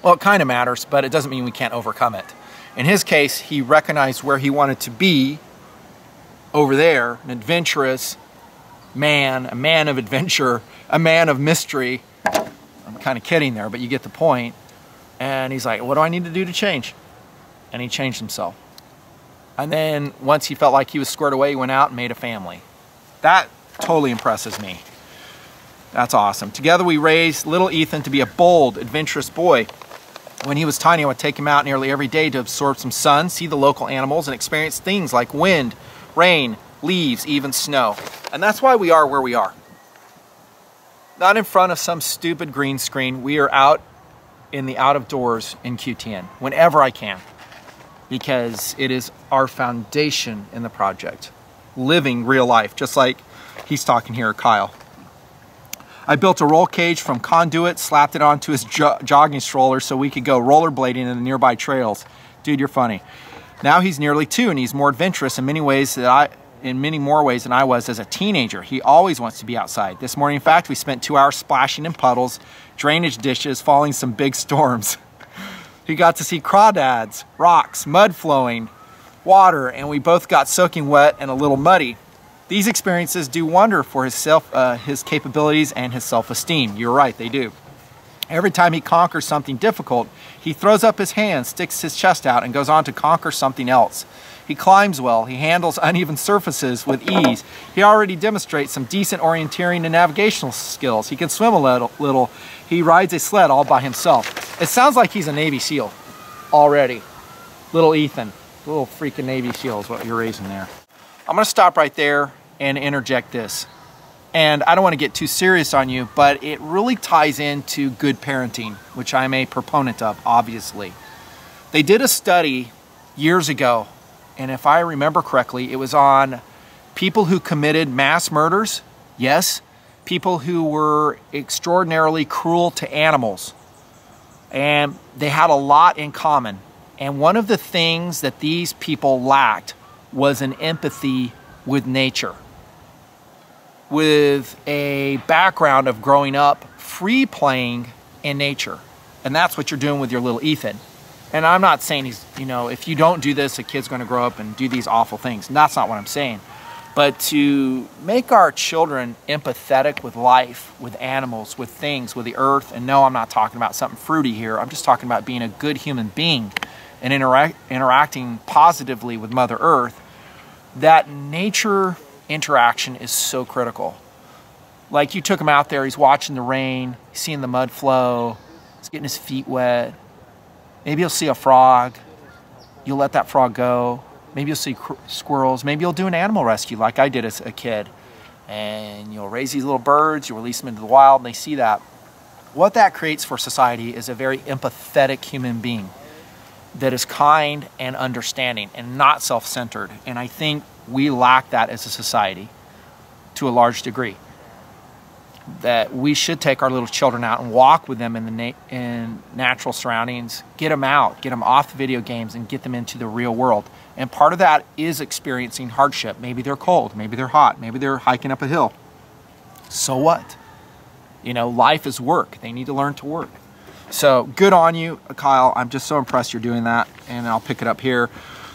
Well, it kind of matters, but it doesn't mean we can't overcome it. In his case, he recognized where he wanted to be over there, an adventurous man, a man of adventure, a man of mystery. I'm kind of kidding there, but you get the point. And he's like, what do I need to do to change? And he changed himself. And then once he felt like he was squared away, he went out and made a family. That totally impresses me. That's awesome. Together we raised little Ethan to be a bold, adventurous boy. When he was tiny, I would take him out nearly every day to absorb some sun, see the local animals, and experience things like wind, rain, leaves, even snow. And that's why we are where we are. Not in front of some stupid green screen. We are out in the out of doors in QTN whenever I can, because it is our foundation in the project. Living real life, just like he's talking here, Kyle. I built a roll cage from conduit, slapped it onto his jogging stroller so we could go rollerblading in the nearby trails. Dude, you're funny. Now he's nearly 2 and he's more adventurous in many more ways than I was as a teenager. He always wants to be outside. This morning, in fact, we spent 2 hours splashing in puddles, drainage dishes, following some big storms. He got to see crawdads, rocks, mud flowing, water, and we both got soaking wet and a little muddy. These experiences do wonder for his capabilities and his self-esteem. You're right, they do. Every time he conquers something difficult, he throws up his hands, sticks his chest out, and goes on to conquer something else. He climbs well. He handles uneven surfaces with ease. He already demonstrates some decent orienteering and navigational skills. He can swim a little. He rides a sled all by himself. It sounds like he's a Navy SEAL already. Little Ethan, little freaking Navy SEAL is what you're raising there. I'm gonna stop right there and interject this. And I don't want to get too serious on you, but it really ties into good parenting, which I'm a proponent of, obviously. They did a study years ago, and if I remember correctly, it was on people who committed mass murders, yes, people who were extraordinarily cruel to animals. And they had a lot in common. And one of the things that these people lacked was an empathy with nature, with a background of growing up free playing in nature. And that's what you're doing with your little Ethan. And I'm not saying he's, you know, if you don't do this, a kid's going to grow up and do these awful things. And that's not what I'm saying. But to make our children empathetic with life, with animals, with things, with the earth. And no, I'm not talking about something fruity here. I'm just talking about being a good human being and interacting positively with Mother Earth. That nature interaction is so critical. Like, you took him out there, he's watching the rain, he's seeing the mud flow, he's getting his feet wet. Maybe you'll see a frog, you'll let that frog go. Maybe you'll see squirrels. Maybe you'll do an animal rescue like I did as a kid. And you'll raise these little birds, you'll release them into the wild, and they see that. What that creates for society is a very empathetic human being that is kind and understanding and not self-centered. And I think we lack that as a society to a large degree. That we should take our little children out and walk with them in natural surroundings, get them out, get them off the video games and get them into the real world. And part of that is experiencing hardship. Maybe they're cold, maybe they're hot, maybe they're hiking up a hill. So what? You know, life is work. They need to learn to work. So good on you, Kyle. I'm just so impressed you're doing that. And I'll pick it up here.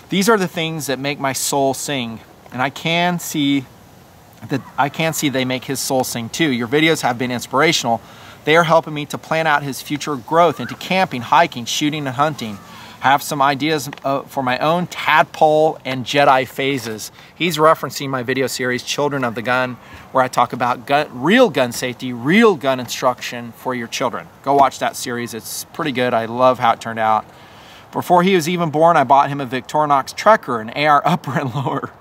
These are the things that make my soul sing. And I can see they make his soul sing too. Your videos have been inspirational. They are helping me to plan out his future growth into camping, hiking, shooting, and hunting. I have some ideas for my own tadpole and Jedi phases. He's referencing my video series, Children of the Gun, where I talk about real gun safety, real gun instruction for your children. Go watch that series. It's pretty good. I love how it turned out. Before he was even born, I bought him a Victorinox Trekker, an AR upper and lower.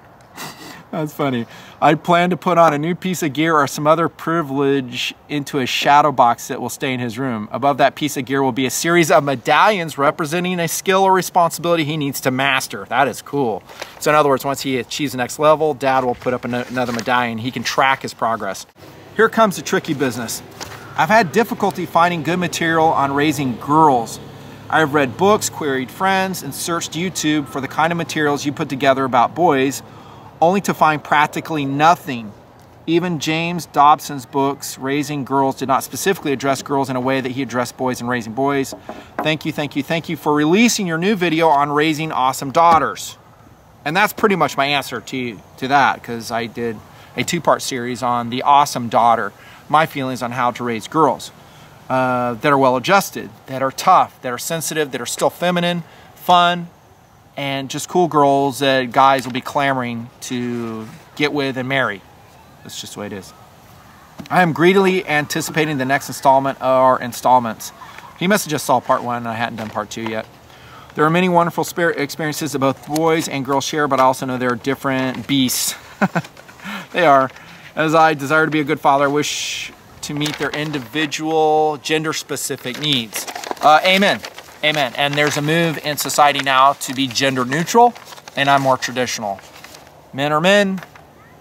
That's funny. I plan to put on a new piece of gear or some other privilege into a shadow box that will stay in his room. Above that piece of gear will be a series of medallions representing a skill or responsibility he needs to master. That is cool. So in other words, once he achieves the next level, Dad will put up another medallion. He can track his progress. Here comes the tricky business. I've had difficulty finding good material on raising girls. I've read books, queried friends, and searched YouTube for the kind of materials you put together about boys, only to find practically nothing. Even James Dobson's books, Raising Girls, did not specifically address girls in a way that he addressed boys in Raising Boys. Thank you, thank you, thank you for releasing your new video on raising awesome daughters. And that's pretty much my answer to that, because I did a 2-part series on the awesome daughter, my feelings on how to raise girls that are well-adjusted, that are tough, that are sensitive, that are still feminine, fun, and just cool girls that guys will be clamoring to get with and marry. That's just the way it is. I am greedily anticipating the next installment or installments. He must have just saw part 1 and I hadn't done part 2 yet. There are many wonderful experiences that both boys and girls share, but I also know they're different beasts. They are. As I desire to be a good father, I wish to meet their individual gender-specific needs. Amen. Amen. And there's a move in society now to be gender neutral, and I'm more traditional. Men are men,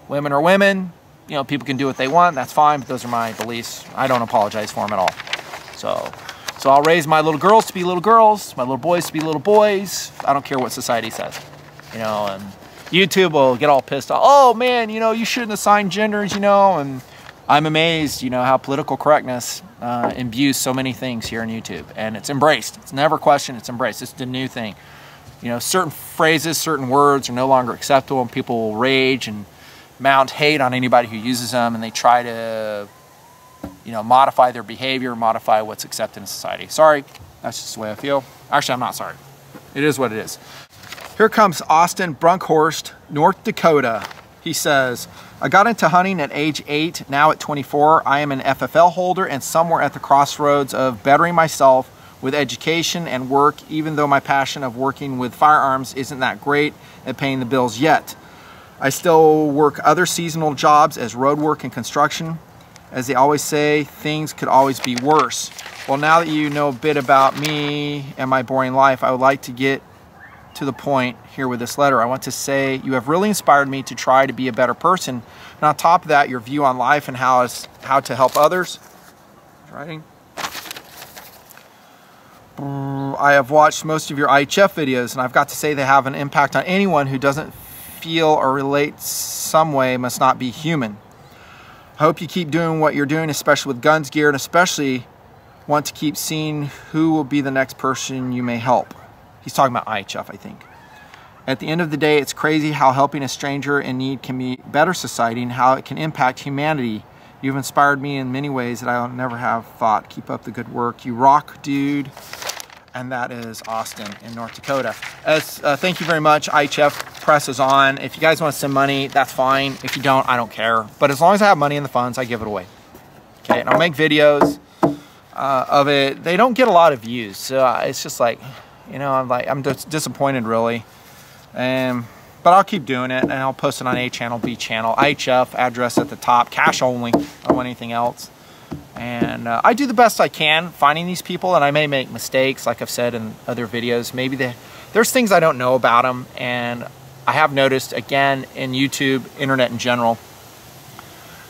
women are women. You know, people can do what they want. That's fine, but those are my beliefs. I don't apologize for them at all. So I'll raise my little girls to be little girls, my little boys to be little boys. I don't care what society says. You know, and YouTube will get all pissed off. Oh man, you know, you shouldn't assign genders, you know, and I'm amazed, you know, how political correctness imbues so many things here on YouTube, and it's embraced. It's never questioned, it's embraced. It's the new thing. You know, certain phrases, certain words are no longer acceptable, and people will rage and mount hate on anybody who uses them, and they try to, you know, modify their behavior, modify what's accepted in society. Sorry, that's just the way I feel. Actually, I'm not sorry. It is what it is. Here comes Austin Brunkhorst, North Dakota. He says, I got into hunting at age 8, now at 24. I am an FFL holder and somewhere at the crossroads of bettering myself with education and work, even though my passion of working with firearms isn't that great at paying the bills yet. I still work other seasonal jobs as road work and construction. As they always say, things could always be worse. Well, now that you know a bit about me and my boring life, I would like to get to the point here with this letter. I want to say you have really inspired me to try to be a better person. And on top of that, your view on life and how to help others. Writing. I have watched most of your IHF videos, and I've got to say they have an impact on anyone who doesn't feel or relate some way must not be human. I hope you keep doing what you're doing, especially with guns, gear, and especially want to keep seeing who will be the next person you may help. He's talking about IHF, I think. At the end of the day, it's crazy how helping a stranger in need can be better society and how it can impact humanity. You've inspired me in many ways that I'll never have thought. Keep up the good work. You rock, dude. And that is Austin in North Dakota. Thank you very much. IHF press is on. If you guys want to send money, that's fine. If you don't, I don't care. But as long as I have money in the funds, I give it away. Okay, and I'll make videos of it. They don't get a lot of views, so it's just like, you know, I'm disappointed really. But I'll keep doing it, and I'll post it on A channel, B channel, IHF, address at the top, cash only. I don't want anything else. And I do the best I can finding these people, and I may make mistakes, like I've said in other videos. Maybe there's things I don't know about them, and I have noticed, again, in YouTube, internet in general,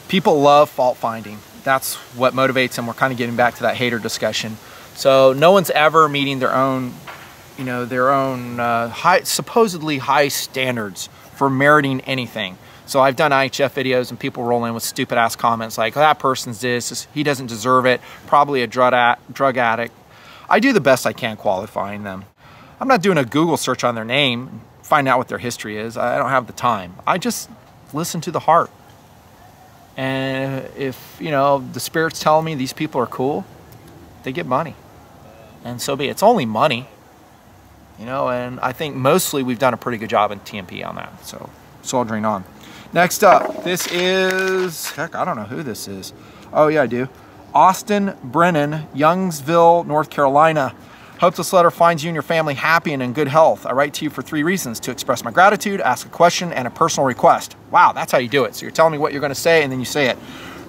people love fault finding. That's what motivates them. We're kind of getting back to that hater discussion. So no one's ever meeting their own, you know, their own supposedly high standards for meriting anything. So I've done IHF videos and people roll in with stupid ass comments like, oh, that person's this, he doesn't deserve it, probably a drug addict. I do the best I can qualifying them. I'm not doing a Google search on their name, find out what their history is. I don't have the time. I just listen to the heart. And if, you know, the Spirit's telling me these people are cool, they get money. And so be it. It's only money. You know, and I think mostly we've done a pretty good job in TNP on that. So soldiering on. Next up, this is, heck, I don't know who this is. Oh yeah, I do. Austin Brennan, Youngsville, North Carolina. Hope this letter finds you and your family happy and in good health. I write to you for 3 reasons: to express my gratitude, ask a question, and a personal request. Wow, that's how you do it. So you're telling me what you're gonna say and then you say it.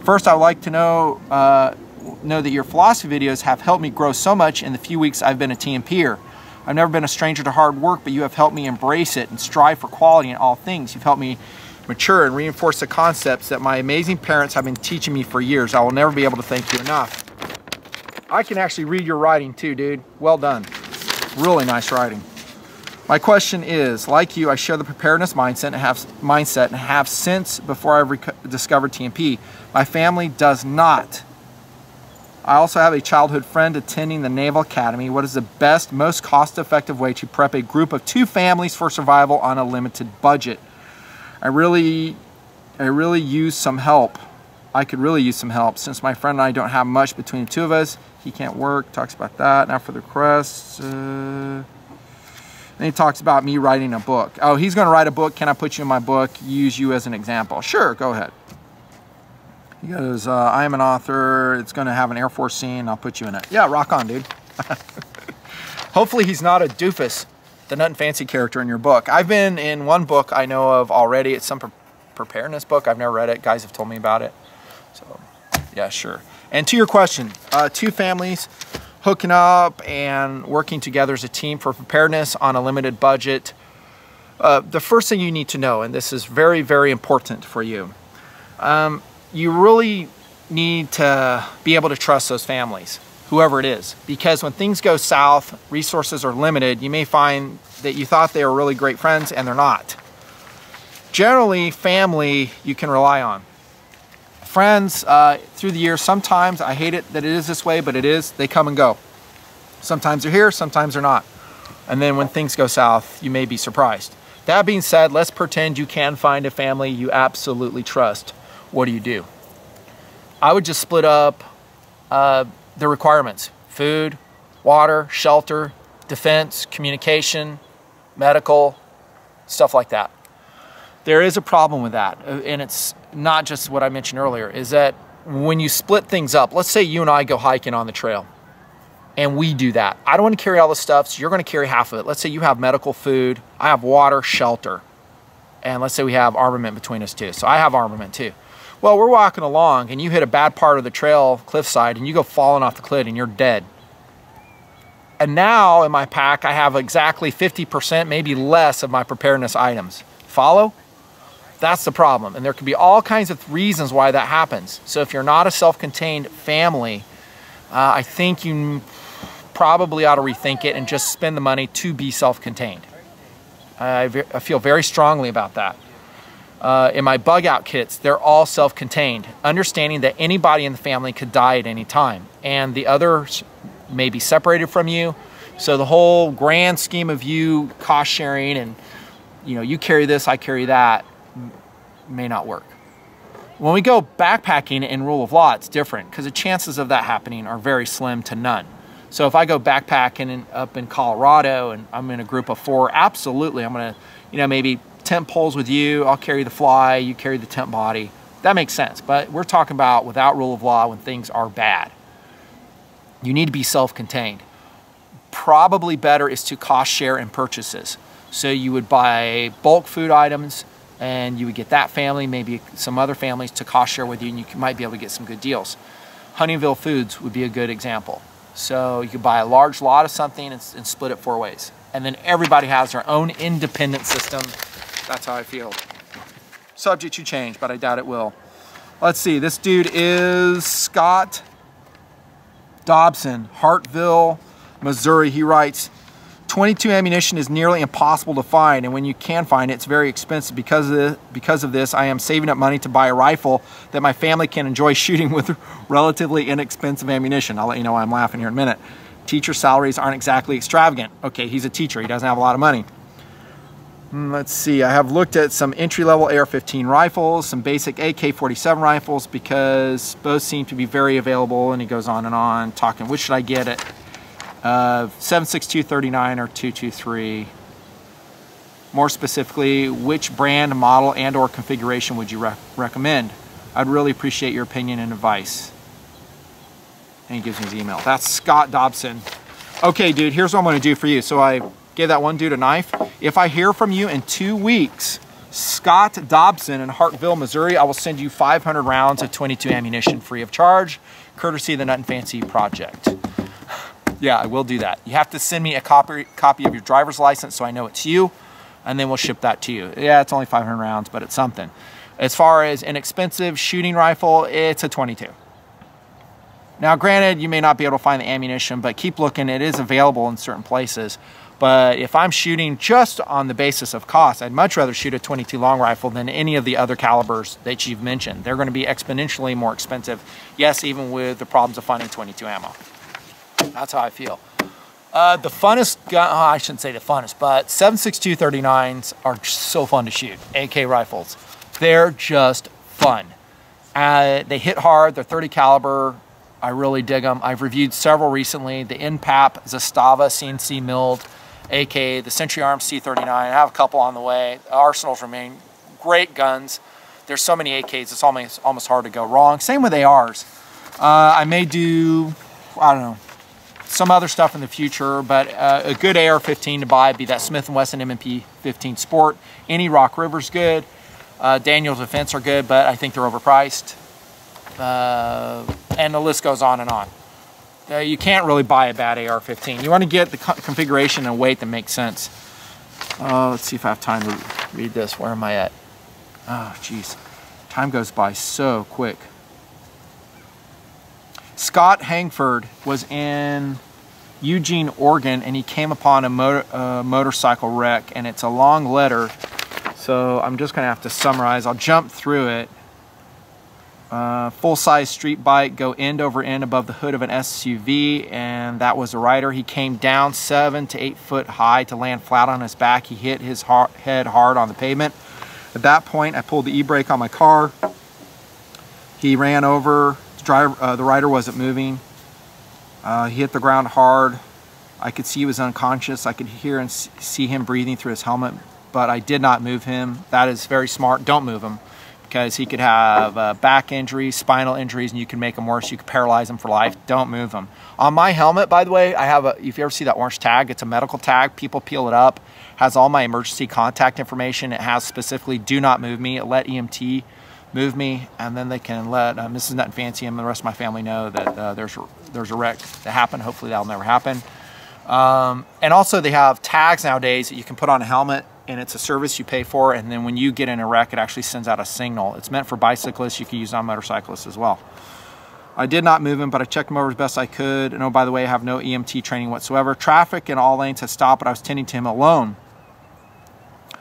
First, I would like to know that your philosophy videos have helped me grow so much in the few weeks I've been a TNPr. I've never been a stranger to hard work, but you have helped me embrace it and strive for quality in all things. You've helped me mature and reinforce the concepts that my amazing parents have been teaching me for years. I will never be able to thank you enough. I can actually read your writing too, dude. Well done. Really nice writing. My question is, like you, I share the preparedness mindset and have since before I discovered TNP. My family does not. I also have a childhood friend attending the Naval Academy. What is the best, most cost-effective way to prep a group of 2 families for survival on a limited budget? I really use some help. I could really use some help since my friend and I don't have much between the 2 of us. He can't work, talks about that. Now for the request. Then he talks about me writing a book. Oh, he's gonna write a book. Can I put you in my book? Use you as an example. Sure, go ahead. He goes, I am an author. It's gonna have an Air Force scene. I'll put you in it. Yeah, rock on, dude. Hopefully he's not a doofus, the Nutnfancy character in your book. I've been in one book I know of already. It's some preparedness book. I've never read it. Guys have told me about it. So, yeah, sure. And to your question, 2 families. hooking up and working together as a team for preparedness on a limited budget, the first thing you need to know, and this is very, very important for you, you really need to be able to trust those families, whoever it is, because when things go south, resources are limited, you may find that you thought they were really great friends and they're not. Generally, family you can rely on. Friends, through the years, sometimes, I hate it that it is this way, but it is, they come and go. Sometimes they're here, sometimes they're not. And then when things go south, you may be surprised. That being said, let's pretend you can find a family you absolutely trust. What do? I would just split up the requirements: food, water, shelter, defense, communication, medical, stuff like that. There is a problem with that, and it's not just what I mentioned earlier, is that when you split things up, let's say you and I go hiking on the trail, and we do that. I don't want to carry all the stuff, so you're going to carry half of it. Let's say you have medical, food, I have water, shelter, and let's say we have armament between us too. So I have armament too. Well, we're walking along, and you hit a bad part of the trail, cliffside, and you go falling off the cliff, and you're dead. And now in my pack, I have exactly 50%, maybe less, of my preparedness items. Follow? That's the problem. And there could be all kinds of reasons why that happens. So if you're not a self-contained family, I think you probably ought to rethink it and just spend the money to be self-contained. I feel very strongly about that. In my bug out kits, they're all self-contained, understanding that anybody in the family could die at any time, and the others may be separated from you. So the whole grand scheme of you cost sharing and, you know, you carry this, I carry that, may not work. When we go backpacking in rule of law, it's different, because the chances of that happening are very slim to none. So if I go backpacking up in Colorado and I'm in a group of 4, absolutely, I'm gonna, you know, maybe tent poles with you, I'll carry the fly, you carry the tent body. That makes sense, but we're talking about without rule of law when things are bad. You need to be self-contained. Probably better is to cost share in purchases. So you would buy bulk food items, and you would get that family, maybe some other families to cost share with you, and you might be able to get some good deals. Huntingville Foods would be a good example. So you could buy a large lot of something and split it 4 ways. And then everybody has their own independent system. That's how I feel. Subject to change, but I doubt it will. Let's see, this dude is Scott Dobson, Hartville, Missouri. He writes, 22 ammunition is nearly impossible to find, and when you can find it, it's very expensive. Because of this, I am saving up money to buy a rifle that my family can enjoy shooting with relatively inexpensive ammunition. I'll let you know why I'm laughing here in a minute. Teacher salaries aren't exactly extravagant. Okay, he's a teacher, he doesn't have a lot of money. Let's see, I have looked at some entry-level AR-15 rifles, some basic AK-47 rifles, because both seem to be very available, and he goes on, talking, which should I get at 7.62-39 or 223? More specifically, which brand, model, and or configuration would you recommend? I'd really appreciate your opinion and advice. And he gives me his email. That's Scott Dobson. Okay, dude, here's what I'm gonna do for you. So I gave that one dude a knife. If I hear from you in 2 weeks, Scott Dobson in Hartville, Missouri, I will send you 500 rounds of 22 ammunition free of charge, courtesy of the Nutnfancy project. Yeah, I will do that. You have to send me a copy of your driver's license so I know it's you, and then we'll ship that to you. Yeah, it's only 500 rounds, but it's something. As far as inexpensive shooting rifle, it's a 22. Now, granted, you may not be able to find the ammunition, but keep looking. It is available in certain places. But if I'm shooting just on the basis of cost, I'd much rather shoot a 22 long rifle than any of the other calibers that you've mentioned. They're going to be exponentially more expensive. Yes, even with the problems of finding 22 ammo. That's how I feel. The funnest gun, oh, I shouldn't say the funnest, but 7.62 39s are so fun to shoot. AK rifles. They're just fun. They hit hard. They're 30 caliber. I really dig them. I've reviewed several recently. The NPAP, Zastava, CNC milled, AK, the Century Arms C39. I have a couple on the way. The arsenals remain great guns. There's so many AKs, it's almost hard to go wrong. Same with ARs. I may do, I don't know, some other stuff in the future, but a good AR-15 to buy would be that Smith & Wesson M&P 15 Sport. Any Rock River's good. Daniel's Defense are good, but I think they're overpriced. And the list goes on and on. you can't really buy a bad AR-15. You want to get the configuration and weight that makes sense. Let's see if I have time to read this. Where am I at? Oh, jeez. Time goes by so quick. Scott Hangford was in Eugene, Oregon, and he came upon a motorcycle wreck, and it's a long letter, so I'm just gonna have to summarize. I'll jump through it. Full-size street bike, go end over end above the hood of an SUV, and that was a rider. He came down 7 to 8 foot high to land flat on his back. He hit his head hard on the pavement. At that point, I pulled the e-brake on my car. He ran over. The rider wasn't moving. He hit the ground hard. I could see he was unconscious. I could hear and see him breathing through his helmet, but I did not move him. That is very smart. Don't move him, because he could have back injuries, spinal injuries, and you can make him worse. You could paralyze him for life. Don't move him. On my helmet, by the way, I have if you ever see that orange tag, it's a medical tag. People peel it up. Has all my emergency contact information. It has specifically do not move me. Let EMT move me, and then they can let Mrs. Nutnfancy and the rest of my family know that there's a wreck that happened. Hopefully that'll never happen. And also they have tags nowadays that you can put on a helmet, and it's a service you pay for, and then when you get in a wreck, it actually sends out a signal. It's meant for bicyclists. You can use it on motorcyclists as well. I did not move him, but I checked him over as best I could. And oh, by the way, I have no EMT training whatsoever. Traffic in all lanes had stopped, but I was tending to him alone.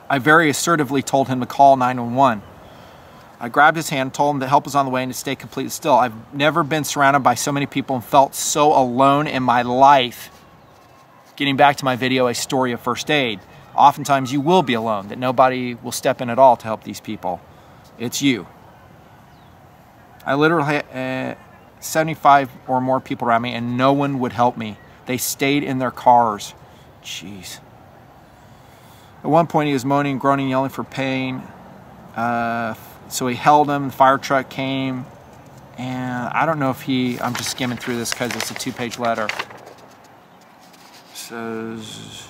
I very assertively told him to call 911. I grabbed his hand, told him that help was on the way and to stay completely still. I've never been surrounded by so many people and felt so alone in my life. Getting back to my video, A Story of First Aid. Oftentimes you will be alone, that nobody will step in at all to help these people. It's you. I literally had 75 or more people around me, and no one would help me. They stayed in their cars. Jeez. At one point he was moaning and groaning, yelling for pain. So he held him, the fire truck came, and I don't know if I'm just skimming through this because it's a 2-page letter. Says,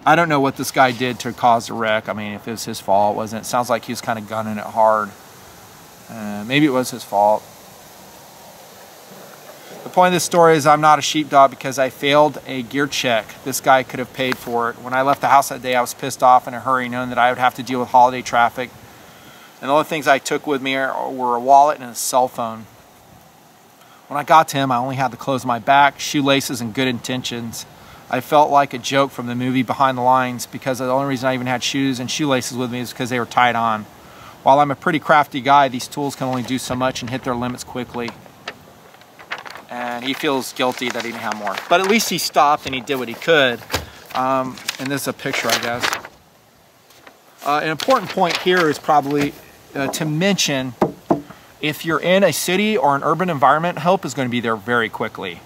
I don't know what this guy did to cause the wreck. I mean, if it was his fault, wasn't it? Sounds like he was kind of gunning it hard. Maybe it was his fault. The point of this story is I'm not a sheepdog because I failed a gear check. This guy could have paid for it. When I left the house that day, I was pissed off in a hurry, knowing that I would have to deal with holiday traffic. And the only things I took with me were a wallet and a cell phone. When I got to him, I only had the clothes on my back, shoelaces, and good intentions. I felt like a joke from the movie Behind the Lines, because the only reason I even had shoes and shoelaces with me is because they were tied on. While I'm a pretty crafty guy, these tools can only do so much and hit their limits quickly. And he feels guilty that he didn't have more. But at least he stopped and he did what he could. And this is a picture, I guess. An important point here is probably to mention, if you're in a city or an urban environment, help is going to be there very quickly.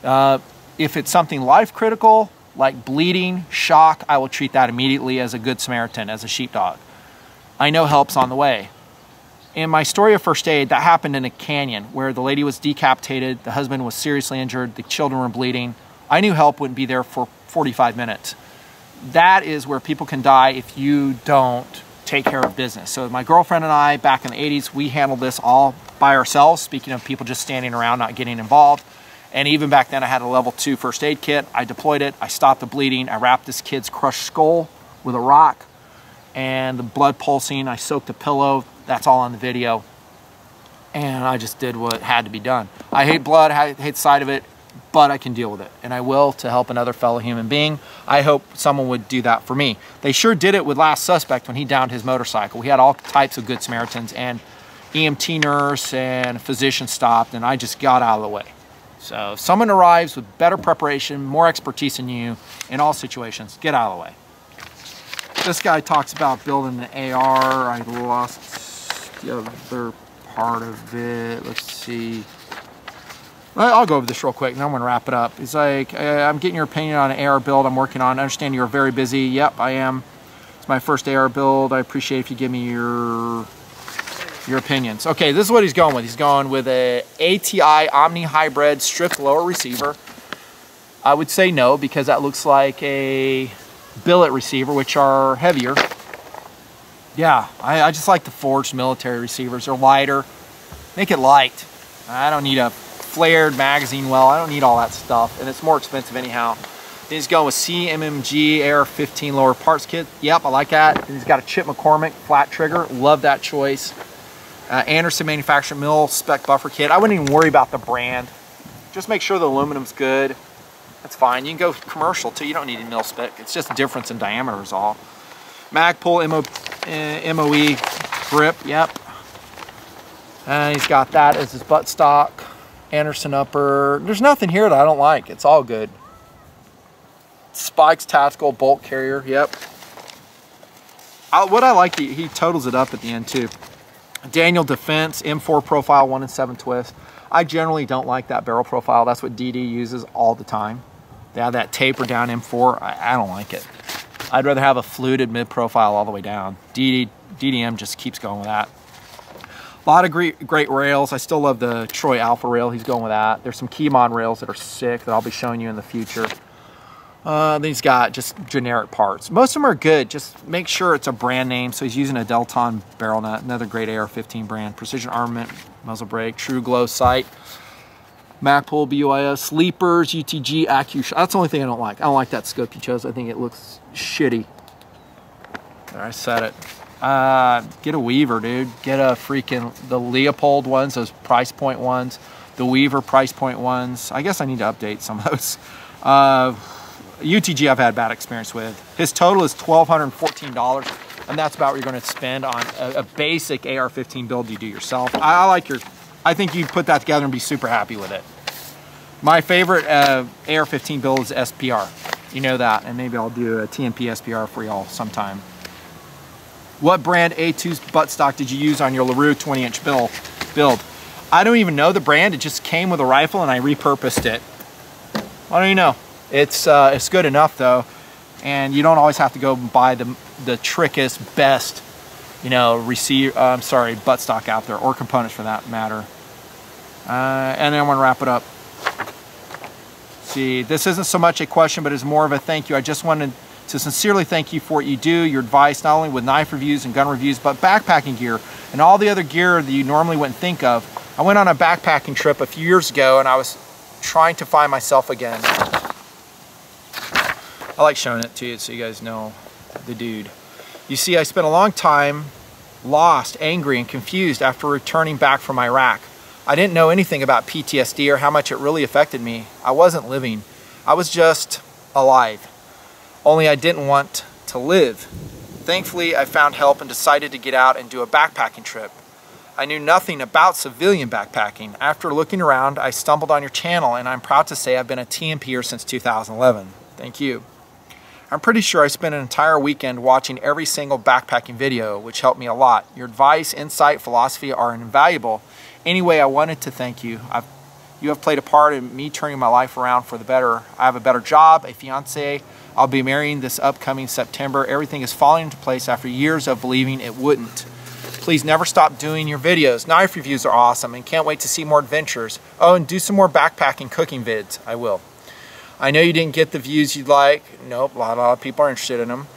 If it's something life critical, like bleeding, shock, I will treat that immediately as a good Samaritan, as a sheepdog. I know help's on the way. In my story of first aid, that happened in a canyon where the lady was decapitated, the husband was seriously injured, the children were bleeding. I knew help wouldn't be there for 45 minutes. That is where people can die if you don't take care of business. So my girlfriend and I, back in the 80s, we handled this all by ourselves, speaking of people just standing around not getting involved. And even back then I had a level 2 first aid kit. I deployed it, I stopped the bleeding, I wrapped this kid's crushed skull with a rock, and the blood pulsing, I soaked a pillow. That's all on the video. And I just did what had to be done. I hate blood, I hate the sight of it, but I can deal with it. And I will, to help another fellow human being. I hope someone would do that for me. They sure did it with Last Suspect when he downed his motorcycle. We had all types of good Samaritans, and EMT nurse and physician stopped, and I just got out of the way. So if someone arrives with better preparation, more expertise than you in all situations, get out of the way. This guy talks about building an AR. I lost the other part of it. Let's see. I'll go over this real quick and I'm going to wrap it up. He's like, I'm getting your opinion on an AR build I'm working on. I understand you're very busy. Yep, I am. It's my first AR build. I appreciate if you give me your opinions. Okay, this is what he's going with. He's going with a ATI Omni Hybrid stripped lower receiver. I would say no, because that looks like a billet receiver, which are heavier. Yeah, I just like the forged military receivers. They're lighter. Make it light. I don't need a flared magazine well. I don't need all that stuff, and it's more expensive anyhow. Then he's going with CMMG AR-15 lower parts kit. Yep, I like that. And he's got a Chip McCormick flat trigger. Love that choice. Anderson manufactured mil spec buffer kit. I wouldn't even worry about the brand. Just make sure the aluminum's good. That's fine. You can go commercial too. You don't need a mil spec. It's just a difference in diameter is all. Magpul MOE grip. Yep. And he's got that as his buttstock. Anderson upper. There's nothing here that I don't like. It's all good. Spikes tactical bolt carrier. Yep. What I like, he totals it up at the end too. Daniel Defense M4 profile 1 in 7 twist. I generally don't like that barrel profile. That's what DD uses all the time. They have that taper down M4. I don't like it. I'd rather have a fluted mid profile all the way down. DDM just keeps going with that. A lot of great rails. I still love the Troy Alpha rail. He's going with that. There's some Keymon rails that are sick that I'll be showing you in the future. Then he's got just generic parts. Most of them are good. Just make sure it's a brand name. So he's using a Delton barrel nut, another great AR-15 brand. Precision Armament, muzzle brake, True Glow sight, Magpul, BUIS, Sleepers, UTG, AccuShot. That's the only thing I don't like. I don't like that scope you chose. I think it looks shitty. There, I said it. Get a Weaver, dude. Get a freaking, the Leopold ones, those price point ones. The Weaver price point ones. I guess I need to update some of those. UTG I've had bad experience with. His total is $1,214, and that's about what you're going to spend on a basic AR-15 build you do yourself. I think you put that together and be super happy with it. My favorite AR-15 build is SPR. You know that, and maybe I'll do a TNP SPR for y'all sometime. What brand A2's buttstock did you use on your LaRue 20-inch build? I don't even know the brand. It just came with a rifle, and I repurposed it. I don't even know. It's good enough though, and you don't always have to go buy the trickiest, best, you know, buttstock out there, or components for that matter. And then I'm gonna wrap it up. See, this isn't so much a question, but it's more of a thank you. I just wanted to sincerely thank you for what you do, your advice, not only with knife reviews and gun reviews, but backpacking gear and all the other gear that you normally wouldn't think of. I went on a backpacking trip a few years ago, and I was trying to find myself again. I like showing it to you so you guys know the dude. You see, I spent a long time lost, angry, and confused after returning back from Iraq. I didn't know anything about PTSD or how much it really affected me. I wasn't living. I was just alive. Only I didn't want to live. Thankfully, I found help and decided to get out and do a backpacking trip. I knew nothing about civilian backpacking. After looking around, I stumbled on your channel, and I'm proud to say I've been a TNPr since 2011. Thank you. I'm pretty sure I spent an entire weekend watching every single backpacking video, which helped me a lot. Your advice, insight, philosophy are invaluable. Anyway, I wanted to thank you. You have played a part in me turning my life around for the better. I have a better job, a fiance. I'll be marrying this upcoming September. Everything is falling into place after years of believing it wouldn't. Please never stop doing your videos. Knife reviews are awesome, and can't wait to see more adventures. Oh, and do some more backpacking cooking vids. I will. I know you didn't get the views you'd like. Nope, a lot of people are interested in them.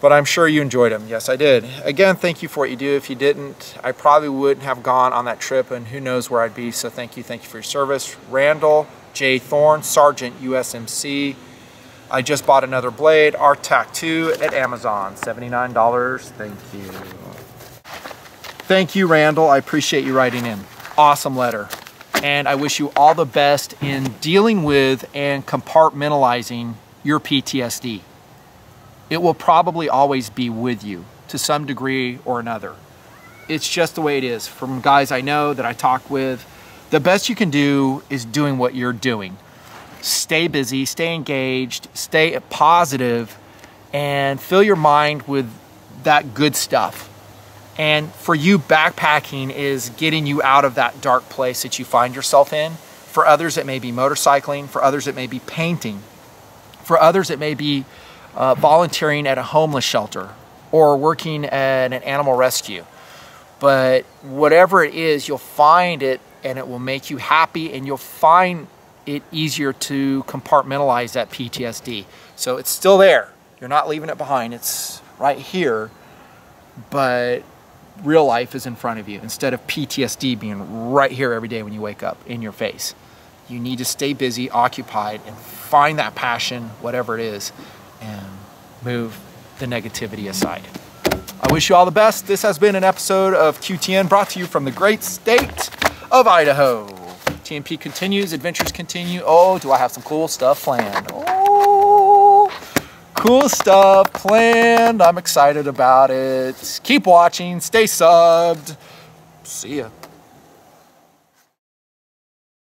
But I'm sure you enjoyed them. Yes, I did. Again, thank you for what you do. If you didn't, I probably wouldn't have gone on that trip, and who knows where I'd be. So thank you for your service. Randall J. Thorne, Sergeant USMC. I just bought another blade, RTAC 2 at Amazon, $79. Thank you. Thank you, Randall. I appreciate you writing in. Awesome letter. And I wish you all the best in dealing with and compartmentalizing your PTSD. It will probably always be with you to some degree or another. It's just the way it is. From guys I know that I talk with, the best you can do is doing what you're doing. Stay busy, stay engaged, stay positive, and fill your mind with that good stuff. And for you, backpacking is getting you out of that dark place that you find yourself in. For others, it may be motorcycling. For others, it may be painting. For others, it may be volunteering at a homeless shelter or working at an animal rescue. But whatever it is, you'll find it and it will make you happy, and you'll find it easier to compartmentalize that PTSD. So it's still there. You're not leaving it behind. It's right here, but real life is in front of you instead of PTSD being right here every day when you wake up in your face. You need to stay busy, occupied, and find that passion, whatever it is, and move the negativity aside. I wish you all the best. This has been an episode of QTN brought to you from the great state of Idaho. TNP continues, adventures continue. Oh, do I have some cool stuff planned? Oh, cool stuff planned. I'm excited about it. Keep watching, stay subbed. See ya.